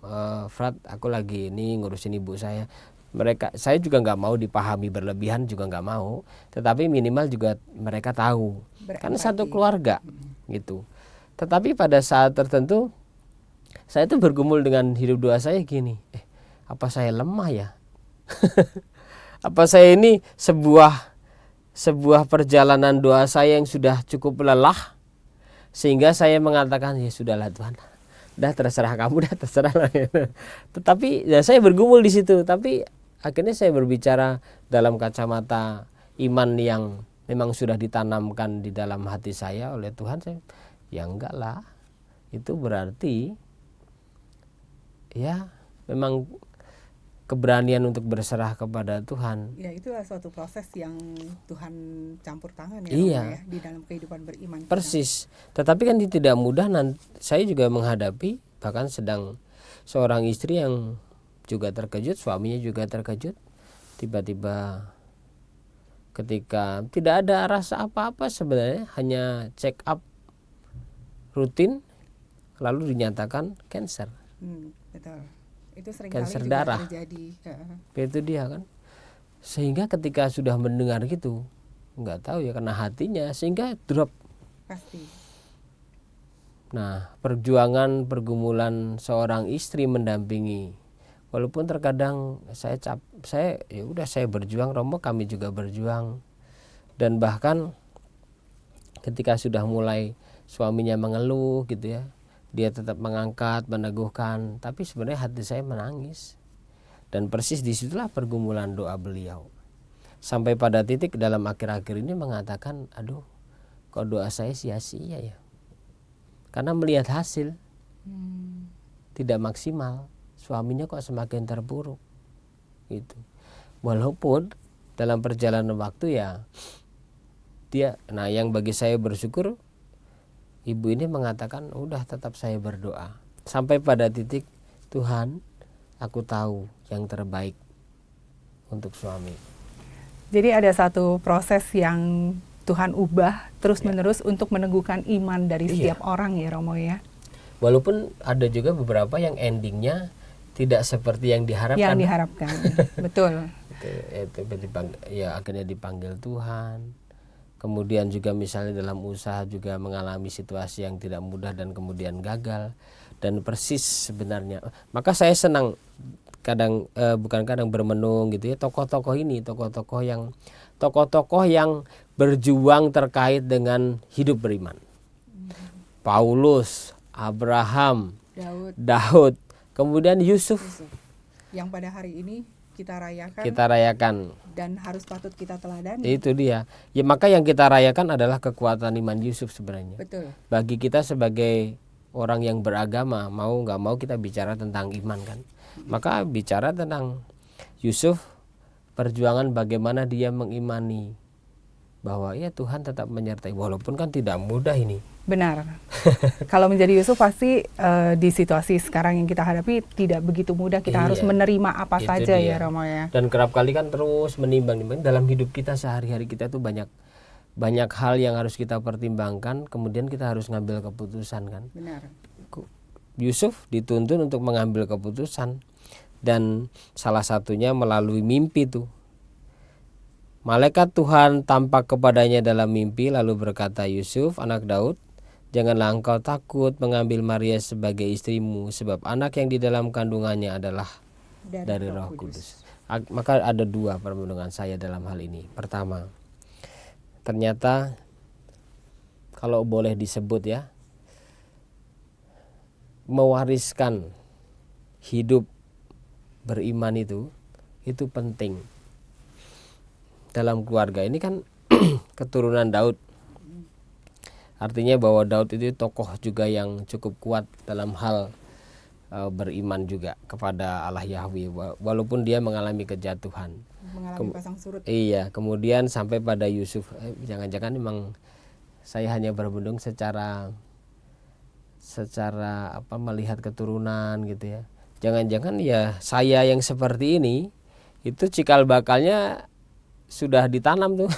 Frat, aku lagi ini ngurusin ibu saya. Saya juga nggak mau dipahami berlebihan, juga nggak mau, tetapi minimal juga mereka tahu, karena satu keluarga gitu. Tetapi pada saat tertentu saya tuh bergumul dengan hidup doa saya gini, apa saya lemah ya? Apa saya ini sebuah perjalanan doa saya yang sudah cukup lelah sehingga saya mengatakan ya sudahlah Tuhan, dah terserah kamu, dah terserah. Tetapi ya saya bergumul di situ, tapi akhirnya saya berbicara dalam kacamata iman yang memang sudah ditanamkan di dalam hati saya oleh Tuhan. Saya ya enggak lah, itu berarti ya memang keberanian untuk berserah kepada Tuhan. Ya, itulah suatu proses yang Tuhan campur tangan ya, Iya. Romo ya, di dalam kehidupan beriman kita. Persis. Tetapi kan tidak mudah. Saya juga menghadapi, bahkan sedang seorang istri yang juga terkejut, suaminya juga terkejut. Tiba-tiba ketika tidak ada rasa apa-apa sebenarnya, hanya check up rutin, lalu dinyatakan kanker. Betul. Itu sering Kanker kali juga darah. terjadi. Itu dia kan. Sehingga ketika sudah mendengar gitu, nggak tahu ya, kena hatinya sehingga drop. Pasti. Nah, pergumulan seorang istri mendampingi, walaupun terkadang saya ya udah, saya berjuang, Romo kami juga berjuang, dan bahkan ketika sudah mulai suaminya mengeluh gitu ya, dia tetap mengangkat, meneguhkan, tapi sebenarnya hati saya menangis. Dan persis disitulah pergumulan doa beliau. Sampai pada titik dalam akhir-akhir ini mengatakan, aduh kok doa saya sia-sia ya. Karena melihat hasil tidak maksimal, suaminya kok semakin terpuruk gitu. Walaupun dalam perjalanan waktu ya nah yang bagi saya bersyukur, ibu ini mengatakan udah tetap saya berdoa. Sampai pada titik, Tuhan aku tahu yang terbaik untuk suami. Jadi ada satu proses yang Tuhan ubah terus-menerus untuk meneguhkan iman dari setiap orang ya Romo ya. Walaupun ada juga beberapa yang endingnya tidak seperti yang diharapkan. Yang diharapkan, betul. Ya akhirnya dipanggil Tuhan. Kemudian juga misalnya dalam usaha juga mengalami situasi yang tidak mudah dan kemudian gagal. Dan persis sebenarnya, maka saya senang bukan kadang bermenung gitu ya, tokoh-tokoh yang berjuang terkait dengan hidup beriman. Paulus, Abraham, Daud, kemudian Yusuf. Yang pada hari ini kita rayakan dan harus patut kita teladani. Itu dia. Ya maka yang kita rayakan adalah kekuatan iman Yusuf sebenarnya. Betul. Bagi kita sebagai orang yang beragama, mau nggak mau kita bicara tentang iman kan. Maka bicara tentang Yusuf, perjuangan bagaimana dia mengimani bahwa ya Tuhan tetap menyertai, walaupun kan tidak mudah ini. Benar. Kalau menjadi Yusuf pasti di situasi sekarang yang kita hadapi tidak begitu mudah. Kita harus menerima apa saja ya Romo ya. Dan kerap kali kan terus menimbang-nimbang dalam hidup kita sehari-hari, kita tuh banyak hal yang harus kita pertimbangkan, kemudian kita harus ngambil keputusan kan. Benar. Yusuf dituntun untuk mengambil keputusan, dan salah satunya melalui mimpi tuh. Malaikat Tuhan tampak kepadanya dalam mimpi lalu berkata, Yusuf anak Daud, janganlah engkau takut mengambil Maria sebagai istrimu, sebab anak yang di dalam kandungannya adalah dari Roh Kudus. Maka ada dua permenungan saya dalam hal ini. Pertama, ternyata kalau boleh disebut ya, mewariskan hidup beriman itu penting. Dalam keluarga ini kan keturunan Daud. Artinya bahwa Daud itu tokoh juga yang cukup kuat dalam hal beriman juga kepada Allah Yahweh, walaupun dia mengalami kejatuhan. Mengalami pasang surut. Iya, kemudian sampai pada Yusuf. Jangan-jangan memang saya hanya berbendung secara melihat keturunan gitu ya. Jangan-jangan ya saya yang seperti ini itu cikal bakalnya sudah ditanam tuh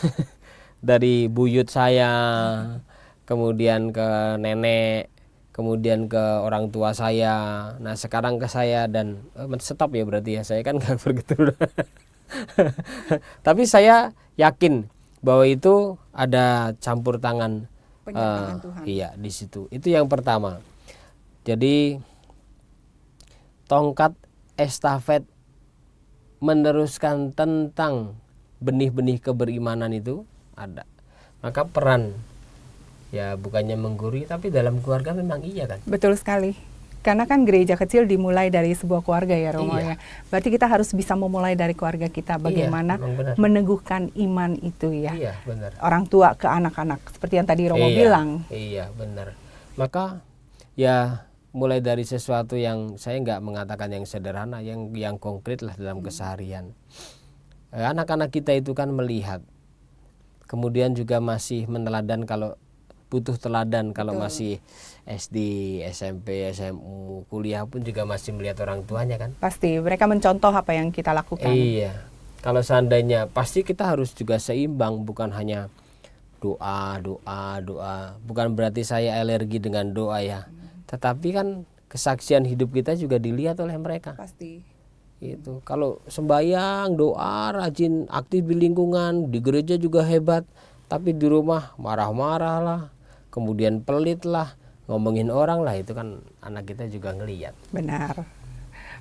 dari buyut saya, kemudian ke nenek, kemudian ke orang tua saya, nah sekarang ke saya, dan stop ya berarti ya, saya kan nggak begitu. Tapi saya yakin bahwa itu ada campur tangan Penyertaan Tuhan. iya di situ. Itu yang pertama. Jadi tongkat estafet meneruskan tentang benih-benih keberimanan itu ada. Maka peran ya bukannya menggurui, tapi dalam keluarga memang iya kan. Betul sekali. Karena kan gereja kecil dimulai dari sebuah keluarga ya Romo Iya. ya. Berarti kita harus bisa memulai dari keluarga kita bagaimana memang benar. meneguhkan iman itu ya. Iya benar. Orang tua ke anak-anak seperti yang tadi Romo Iya, bilang. Iya benar. Maka ya mulai dari sesuatu yang saya nggak mengatakan yang sederhana, yang konkret lah dalam keseharian. Anak-anak kita itu kan melihat, kemudian juga masih meneladan kalau butuh teladan, kalau masih SD, SMP, SMU, kuliah pun juga masih melihat orang tuanya kan. Pasti mereka mencontoh apa yang kita lakukan. Iya. Kalau seandainya pasti kita harus juga seimbang, bukan hanya doa. Bukan berarti saya alergi dengan doa ya. Tetapi kan kesaksian hidup kita juga dilihat oleh mereka. Pasti. Itu kalau sembahyang, doa, rajin, aktif di lingkungan, di gereja juga hebat, tapi di rumah marah-marah lah, kemudian pelit lah, ngomongin orang lah, itu kan anak kita juga ngelihat. Benar.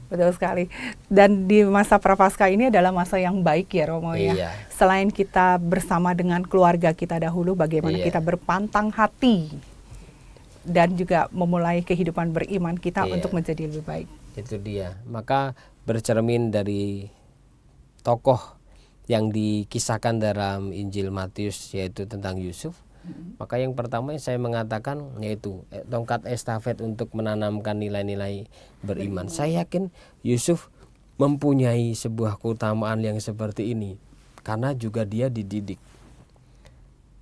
Betul sekali. Dan di masa Prapaskah ini adalah masa yang baik ya Romo ya. Iya. Selain kita bersama dengan keluarga kita dahulu, bagaimana Iya. kita berpantang hati dan juga memulai kehidupan beriman kita Iya. untuk menjadi lebih baik. Itu dia. Maka bercermin dari tokoh yang dikisahkan dalam Injil Matius, yaitu tentang Yusuf. Maka yang pertama yang saya mengatakan yaitu tongkat estafet untuk menanamkan nilai-nilai beriman. Saya yakin Yusuf mempunyai sebuah keutamaan yang seperti ini karena juga dia dididik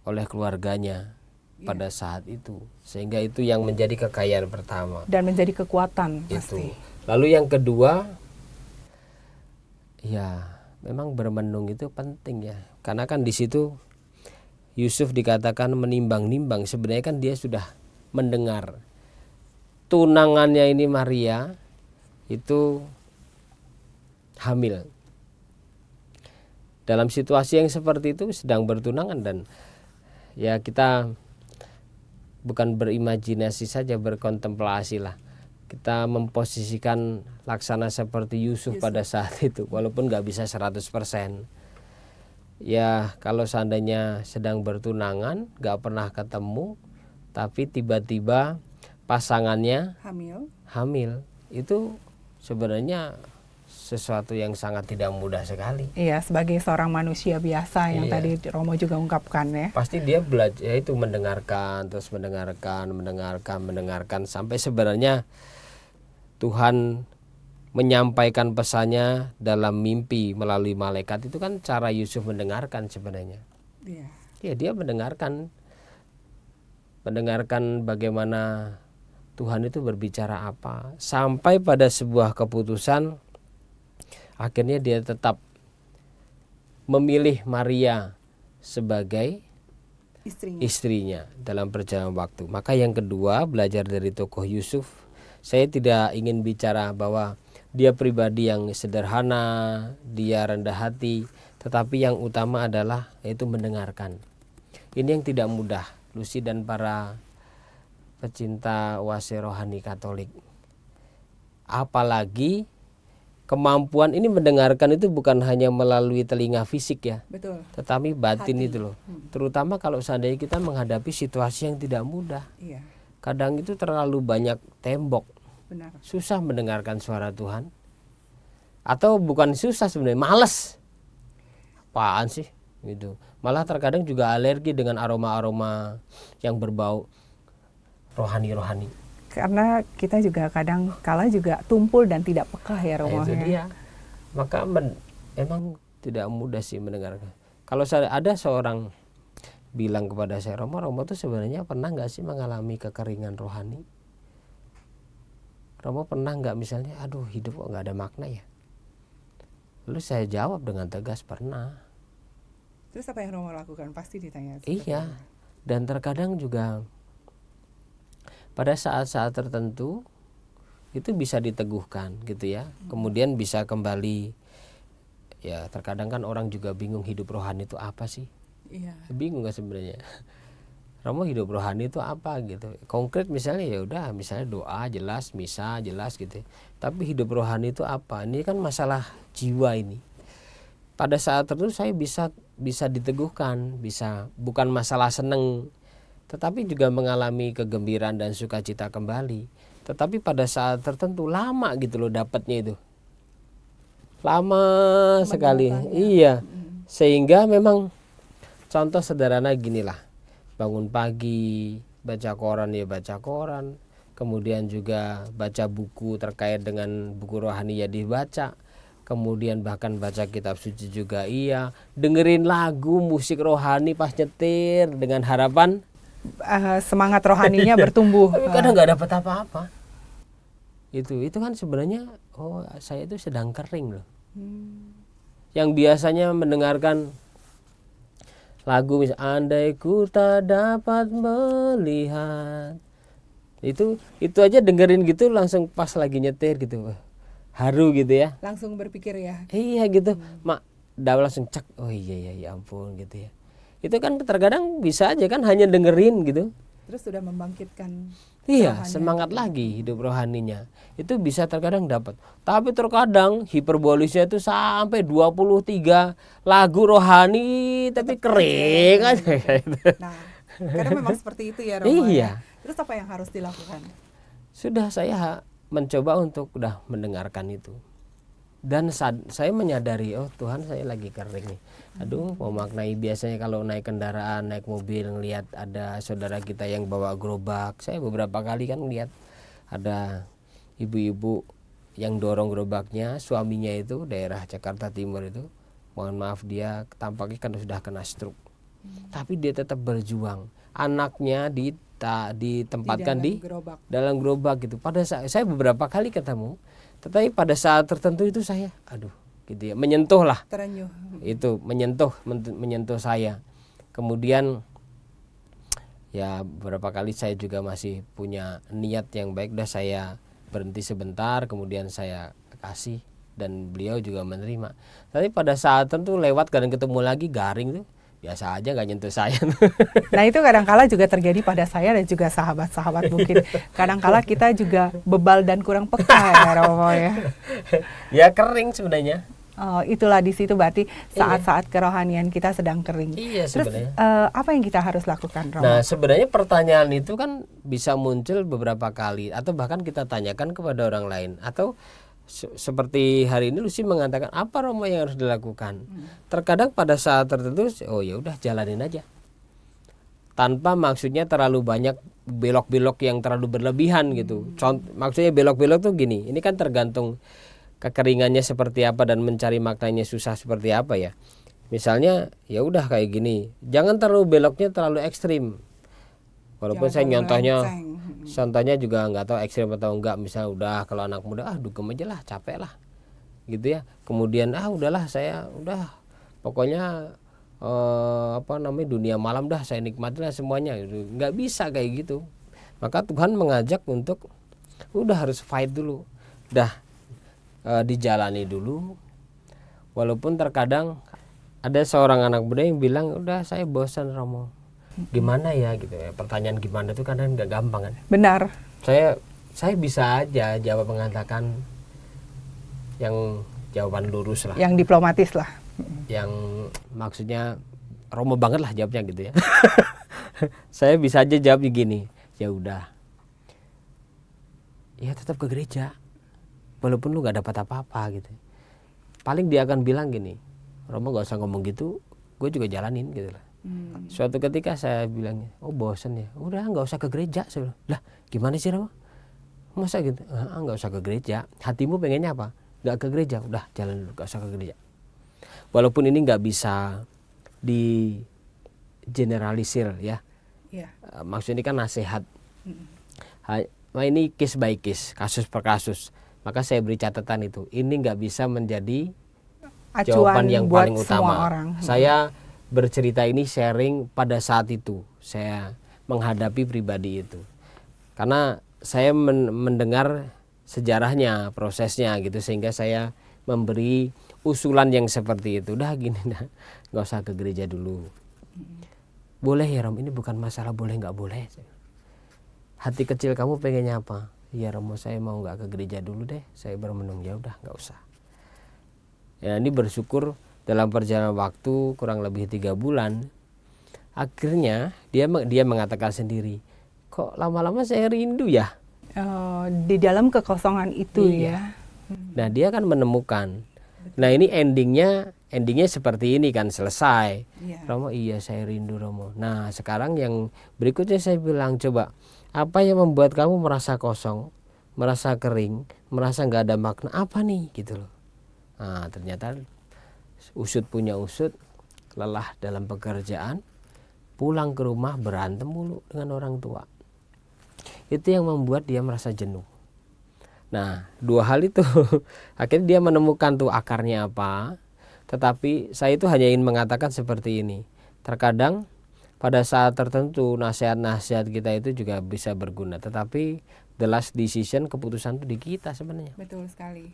oleh keluarganya pada saat itu, sehingga itu yang menjadi kekayaan pertama. Dan menjadi kekuatan Itu. pasti. Lalu yang kedua, ya memang bermenung itu penting ya, karena kan di situ Yusuf dikatakan menimbang-nimbang. Sebenarnya kan dia sudah mendengar tunangannya ini Maria itu hamil. Dalam situasi yang seperti itu sedang bertunangan, dan ya kita bukan berimajinasi saja, berkontemplasi lah. Kita memposisikan laksana seperti Yusuf pada saat itu, walaupun nggak bisa 100%. Ya kalau seandainya sedang bertunangan, nggak pernah ketemu, tapi tiba-tiba pasangannya hamil, itu sebenarnya sesuatu yang sangat tidak mudah sekali. Iya, sebagai seorang manusia biasa yang Iya. tadi Romo juga ungkapkan ya. Pasti dia belajar itu mendengarkan, terus mendengarkan sampai sebenarnya Tuhan menyampaikan pesannya dalam mimpi melalui malaikat. Itu kan cara Yusuf mendengarkan sebenarnya. Iya. Ya dia mendengarkan bagaimana Tuhan itu berbicara apa, sampai pada sebuah keputusan akhirnya dia tetap memilih Maria sebagai istrinya dalam perjalanan waktu. Maka yang kedua, belajar dari tokoh Yusuf, saya tidak ingin bicara bahwa dia pribadi yang sederhana, dia rendah hati, tetapi yang utama adalah yaitu mendengarkan. Ini yang tidak mudah, Lucy dan para pecinta oase rohani Katolik. Apalagi kemampuan ini mendengarkan itu bukan hanya melalui telinga fisik ya, Betul. tetapi batin itu loh. Terutama kalau seandainya kita menghadapi situasi yang tidak mudah. Iya, Kadang itu terlalu banyak tembok, benar. susah mendengarkan suara Tuhan. Atau bukan susah sebenarnya, males. Apaan sih? Gitu. Malah terkadang juga alergi dengan aroma-aroma yang berbau rohani-rohani. Karena kita juga kadang kala juga tumpul dan tidak peka ya Romo. Itu ya. dia. Maka emang tidak mudah sih mendengarkan. Kalau ada seorang bilang kepada saya, Romo tuh sebenarnya pernah nggak sih mengalami kekeringan rohani? Romo pernah nggak misalnya, aduh hidup kok nggak ada makna ya? Lalu saya jawab dengan tegas, pernah. Terus apa yang Romo lakukan? Pasti ditanya. Iya, dan terkadang juga pada saat-saat tertentu itu bisa diteguhkan gitu ya. Kemudian bisa kembali, ya terkadang kan orang juga bingung hidup rohani itu apa sih? Iya. Bingung gak sebenarnya? Romo hidup rohani itu apa gitu? Konkret misalnya ya udah, misalnya doa jelas, misa jelas gitu. Tapi hidup rohani itu apa? Ini kan masalah jiwa ini. Pada saat tertentu saya bisa diteguhkan, bisa bukan masalah seneng, tetapi juga mengalami kegembiraan dan sukacita kembali. Tetapi pada saat tertentu lama gitu loh dapatnya itu, lama sekali. Iya, sehingga memang contoh sederhana ginilah, bangun pagi baca koran ya baca koran, kemudian juga baca buku terkait dengan buku rohani ya dibaca, kemudian bahkan baca kitab suci juga iya, dengerin lagu musik rohani pas nyetir dengan harapan semangat rohaninya bertumbuh. tapi kadang nggak dapat apa-apa. Itu kan sebenarnya oh saya itu sedang kering loh. Yang biasanya mendengarkan lagu misal andai ku tak dapat melihat, itu aja dengerin gitu langsung pas lagi nyetir gitu, haru gitu ya. Langsung berpikir ya. Iya gitu, mak udah langsung cek, oh iya ya ampun gitu ya. Itu kan terkadang bisa aja kan hanya dengerin gitu. Terus sudah membangkitkan. Iya, rohani. semangat lagi hidup rohaninya. Itu bisa terkadang dapat. Tapi terkadang hiperbolisnya itu sampai 23 lagu rohani tapi kering aja. Nah, karena memang seperti itu ya Romo. Iya. Terus apa yang harus dilakukan? Sudah saya mencoba untuk udah mendengarkan itu. Dan saya menyadari, oh Tuhan saya lagi kering nih. Aduh, memaknai biasanya kalau naik kendaraan, naik mobil, ngelihat ada saudara kita yang bawa gerobak. Saya beberapa kali kan ngelihat ada ibu-ibu yang dorong gerobaknya, suaminya itu daerah Jakarta Timur itu. Mohon maaf dia tampaknya kan sudah kena stroke. Tapi dia tetap berjuang. Anaknya ditempatkan di dalam gerobak gitu. Pada saat saya beberapa kali ketemu, tetapi pada saat tertentu itu saya aduh gitu ya, menyentuh lah. Terenyuh. Itu menyentuh saya. Kemudian ya beberapa kali saya juga masih punya niat yang baik, dah saya berhenti sebentar, kemudian saya kasih dan beliau juga menerima. Tapi pada saat tertentu lewat kadang ketemu lagi garing tuh, biasa aja nggak nyentuh saya. Nah itu kadangkala juga terjadi pada saya dan juga sahabat-sahabat mungkin. Kadangkala kita juga bebal dan kurang peka ya Romo ya. Ya kering sebenarnya. Oh, itulah di situ berarti saat-saat kerohanian kita sedang kering. Iya sebenarnya. Terus apa yang kita harus lakukan Romo? Nah sebenarnya pertanyaan itu kan bisa muncul beberapa kali atau bahkan kita tanyakan kepada orang lain atau seperti hari ini Lucy mengatakan apa Romo yang harus dilakukan. Terkadang pada saat tertentu oh ya udah jalanin aja tanpa maksudnya terlalu banyak belok-belok yang terlalu berlebihan gitu. Maksudnya belok-belok tuh gini, ini kan tergantung kekeringannya seperti apa dan mencari maknanya susah seperti apa ya. Misalnya ya udah kayak gini, jangan terlalu beloknya terlalu ekstrim. Walaupun saya contohnya juga nggak tahu ekstrim atau enggak. Misal udah kalau anak muda dugem aja lah, capek lah gitu ya. Kemudian udahlah saya udah pokoknya dunia malam dah saya nikmati lah semuanya. Nggak bisa kayak gitu. Maka Tuhan mengajak untuk udah harus fight dulu, dah dijalani dulu. Walaupun terkadang ada seorang anak muda yang bilang udah saya bosan Romo. Gimana ya gitu ya, pertanyaan gimana itu kadang nggak gampang kan. Benar. Saya bisa aja jawab mengatakan yang jawaban lurus lah, yang diplomatis lah, yang maksudnya Romo banget lah jawabnya gitu ya. Saya bisa aja jawab begini, ya udah ya tetap ke gereja walaupun lu nggak dapat apa-apa gitu. Paling dia akan bilang gini, Romo nggak usah ngomong gitu, gue juga jalanin gitu lah. Suatu ketika saya bilang, oh bosen ya, udah nggak usah ke gereja. Saya bilang, lah gimana sih Romo? Masa gitu? Nggak usah ke gereja. Hatimu pengennya apa? Nggak ke gereja, udah jalan dulu, nggak usah ke gereja. Walaupun ini nggak bisa di generalisir ya. Maksudnya ini kan nasihat. Nah, ini case by case, kasus per kasus. Maka saya beri catatan itu. Ini nggak bisa menjadi jawaban yang paling utama. Orang. bercerita ini sharing pada saat itu saya menghadapi pribadi itu, karena saya mendengar sejarahnya, prosesnya gitu, sehingga saya memberi usulan yang seperti itu. Udah gini dah, nggak usah ke gereja dulu. Boleh ya Rom, ini bukan masalah boleh nggak boleh. Hati kecil kamu pengennya apa? Ya Romo, saya mau nggak ke gereja dulu deh, saya bermenung. Ya udah nggak usah. Ya ini bersyukur dalam perjalanan waktu kurang lebih 3 bulan, akhirnya dia mengatakan sendiri, kok lama-lama saya rindu ya. Di dalam kekosongan itu ya. Nah dia kan menemukan. Nah ini endingnya seperti ini kan, selesai. Romo, iya saya rindu Romo. Nah sekarang yang berikutnya saya bilang, coba apa yang membuat kamu merasa kosong, merasa kering, merasa nggak ada makna, apa nih gitu loh. Nah ternyata usut punya usut, lelah dalam pekerjaan, pulang ke rumah berantem mulu dengan orang tua. Itu yang membuat dia merasa jenuh. Nah 2 hal itu akhirnya dia menemukan tuh akarnya apa. Tetapi saya itu hanya ingin mengatakan seperti ini, terkadang pada saat tertentu nasihat-nasihat kita itu juga bisa berguna, tetapi the last decision, keputusan itu di kita sebenarnya. Betul sekali.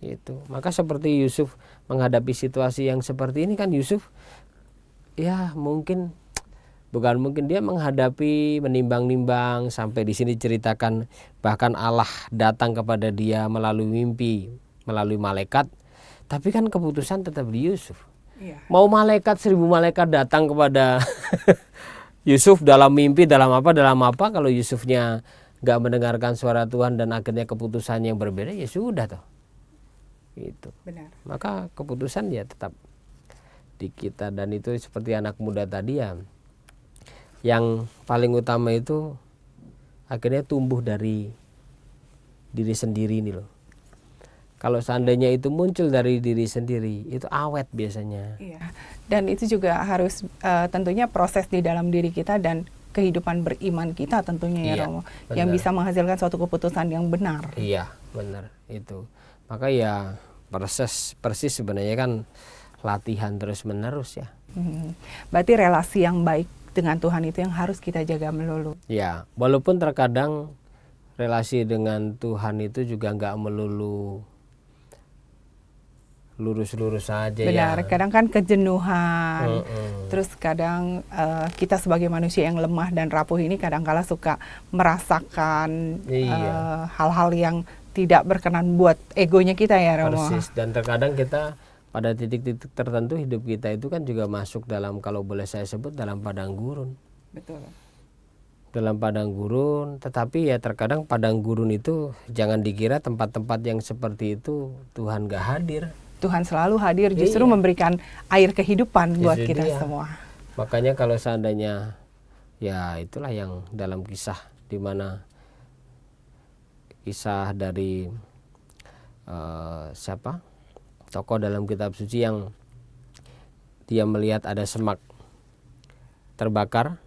Itu. Maka seperti Yusuf menghadapi situasi yang seperti ini kan, Yusuf ya mungkin bukan mungkin dia menghadapi, menimbang-nimbang, sampai di sini ceritakan bahkan Allah datang kepada dia melalui mimpi, melalui malaikat. Tapi kan keputusan tetap di Yusuf. Mau malaikat 1000 malaikat datang kepada Yusuf dalam mimpi, dalam apa, kalau Yusufnya gak mendengarkan suara Tuhan dan akhirnya keputusan yang berbeda, ya sudah toh. Itu. Benar. Maka keputusan ya tetap di kita, dan itu seperti anak muda tadi ya. Yang paling utama itu akhirnya tumbuh dari diri sendiri ini loh. Kalau seandainya itu muncul dari diri sendiri, itu awet biasanya. Iya. Dan itu juga harus tentunya proses di dalam diri kita dan kehidupan beriman kita tentunya ya Romo, yang bisa menghasilkan suatu keputusan yang benar. Iya, benar itu. Maka ya persis sebenarnya kan latihan terus menerus ya. Berarti relasi yang baik dengan Tuhan itu yang harus kita jaga melulu. Ya, walaupun terkadang relasi dengan Tuhan itu juga nggak melulu lurus-lurus saja. Benar, ya. kadang kan kejenuhan. Terus kadang kita sebagai manusia yang lemah dan rapuh ini kadang-kala suka merasakan hal-hal yang tidak berkenan buat egonya kita ya Romo. Persis, dan terkadang kita pada titik-titik tertentu hidup kita itu kan juga masuk dalam, kalau boleh saya sebut, dalam padang gurun. Betul. Dalam padang gurun, tetapi ya terkadang padang gurun itu jangan dikira tempat-tempat yang seperti itu Tuhan gak hadir. Tuhan selalu hadir, justru memberikan air kehidupan buat Itu kita dia. semua. Makanya kalau seandainya, ya itulah yang dalam kisah, di mana kisah dari siapa tokoh dalam kitab suci yang dia melihat ada semak terbakar,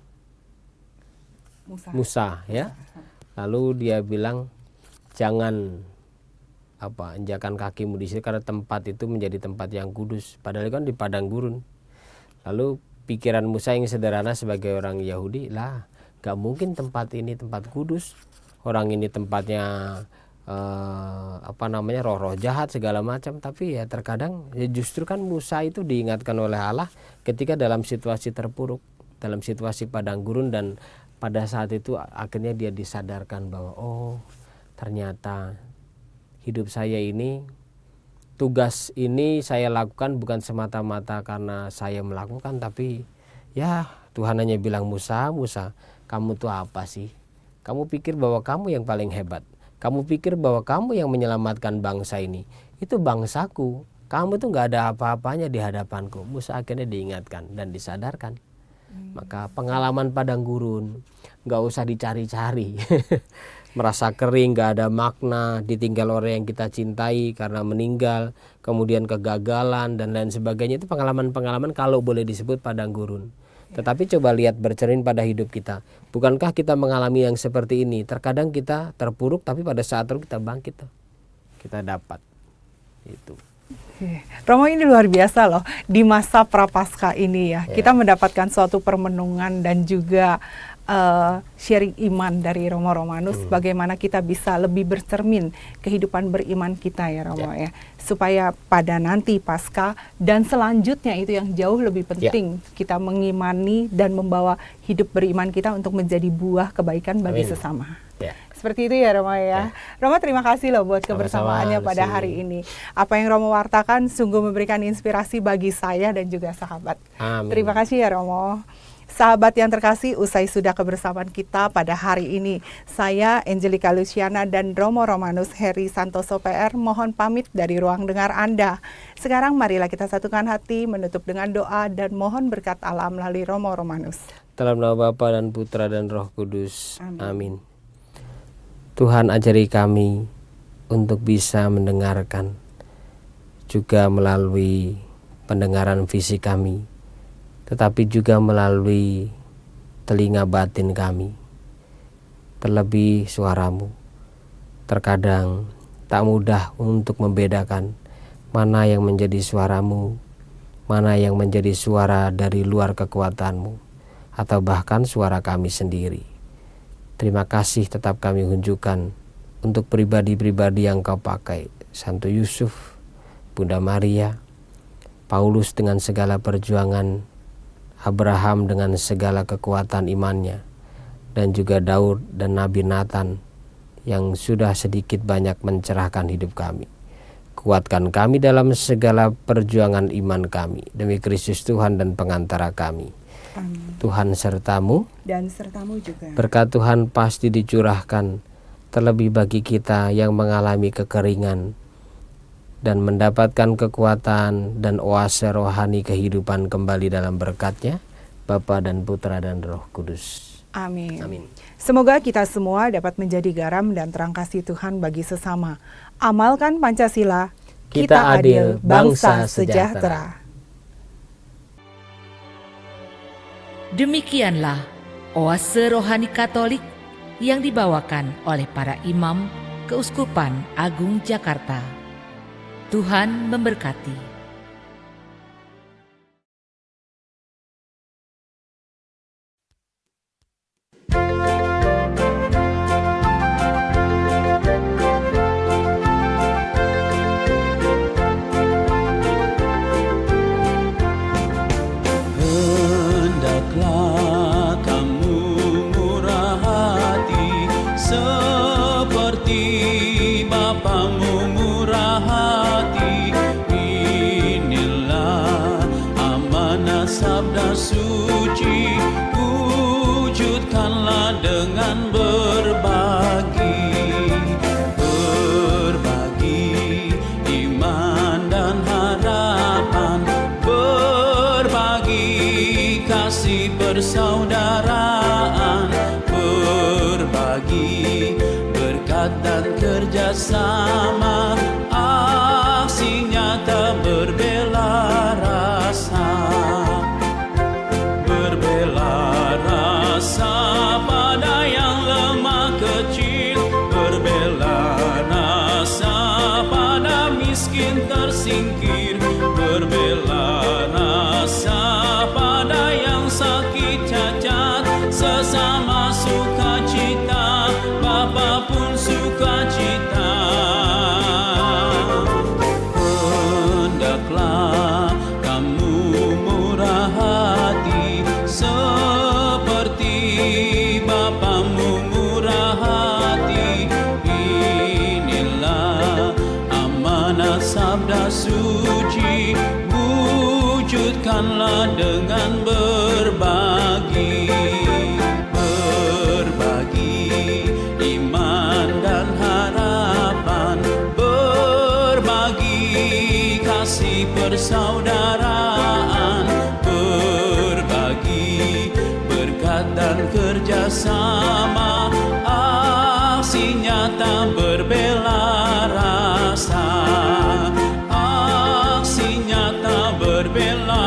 Musa ya. Lalu dia bilang, jangan injakan kakimu di sini karena tempat itu menjadi tempat yang kudus, padahal kan di padang gurun. Lalu pikiran Musa yang sederhana sebagai orang Yahudi, lah gak mungkin tempat ini tempat kudus, orang ini tempatnya roh-roh jahat segala macam. Tapi ya terkadang ya justru kan Musa itu diingatkan oleh Allah ketika dalam situasi terpuruk, dalam situasi padang gurun, dan pada saat itu akhirnya dia disadarkan bahwa oh ternyata hidup saya ini, tugas ini saya lakukan bukan semata-mata karena saya melakukan, tapi ya Tuhan hanya bilang, Musa, kamu tuh apa sih? Kamu pikir bahwa kamu yang paling hebat, kamu pikir bahwa kamu yang menyelamatkan bangsa ini, itu bangsaku, kamu tuh gak ada apa-apanya di hadapanku. Musa akhirnya diingatkan dan disadarkan. Maka pengalaman padang gurun gak usah dicari-cari. Merasa kering, gak ada makna, ditinggal orang yang kita cintai karena meninggal, kemudian kegagalan dan lain sebagainya, itu pengalaman-pengalaman kalau boleh disebut padang gurun. Tetapi coba lihat bercermin pada hidup kita. Bukankah kita mengalami yang seperti ini? Terkadang kita terpuruk, tapi pada saat itu kita bangkit, kita dapat. Itu. Romo, ini luar biasa loh, di masa Prapaskah ini ya, kita mendapatkan suatu permenungan dan juga sharing iman dari Romo Romanus, bagaimana kita bisa lebih bercermin kehidupan beriman kita ya Romo ya, supaya pada nanti Paskah dan selanjutnya itu yang jauh lebih penting, kita mengimani dan membawa hidup beriman kita untuk menjadi buah kebaikan bagi sesama. Seperti itu ya Romo ya. Romo, terima kasih loh buat kebersamaannya pada hari ini. Apa yang Romo wartakan sungguh memberikan inspirasi bagi saya dan juga sahabat. Amin. Terima kasih ya Romo. Sahabat yang terkasih, usai sudah kebersamaan kita pada hari ini, saya Angelika Luciana dan Romo Romanus Heri Santoso PR mohon pamit dari ruang dengar Anda. Sekarang marilah kita satukan hati, menutup dengan doa dan mohon berkat Allah melalui Romo Romanus. Dalam nama Bapa dan Putra dan Roh Kudus. Amin. Tuhan, ajari kami untuk bisa mendengarkan, juga melalui pendengaran fisik kami, tetapi juga melalui telinga batin kami. Terlebih suaramu, terkadang tak mudah untuk membedakan mana yang menjadi suaramu, mana yang menjadi suara dari luar kekuatanmu, atau bahkan suara kami sendiri. Terima kasih tetap kami tunjukkan untuk pribadi-pribadi yang kau pakai, Santo Yusuf, Bunda Maria, Paulus dengan segala perjuangan, Abraham dengan segala kekuatan imannya, dan juga Daud dan Nabi Nathan yang sudah sedikit banyak mencerahkan hidup kami. Kuatkan kami dalam segala perjuangan iman kami, demi Kristus Tuhan dan pengantara kami. Amin. Tuhan sertamu, Dan sertamu juga. berkat Tuhan pasti dicurahkan, terlebih bagi kita yang mengalami kekeringan, dan mendapatkan kekuatan dan oase rohani kehidupan kembali dalam berkat-Nya, Bapa dan Putra dan Roh Kudus. Amin. Amin. Semoga kita semua dapat menjadi garam dan terang kasih Tuhan bagi sesama. Amalkan Pancasila, Kita adil, bangsa sejahtera. Demikianlah oase rohani Katolik yang dibawakan oleh para imam Keuskupan Agung Jakarta. Tuhan memberkati. Hendaklah kamu murah hati seperti Bapamu murah hati. Inilah amanah sabda suci, wujudkanlah dengan berbagi. Berbagi iman dan harapan, berbagi kasih persaudaraan, berbagi berkat dan kerjasama, aksi nyata berbela rasa. Berbela rasa pada yang lemah kecil, berbela rasa pada miskin tersingkir, berbela rasa pada yang sakit cacat, sesama sukacita, Bapa pun sukacita. Hendaklah kamu murah hati seperti Bapamu murah hati. Inilah amanah sabda suci, wujudkanlah dengan berbagi. Berbagi iman dan harapan, berbagi kasih persaudaraan, berbagi berkat dan kerjasama, aksi nyata berbela rasa, aksi nyata berbela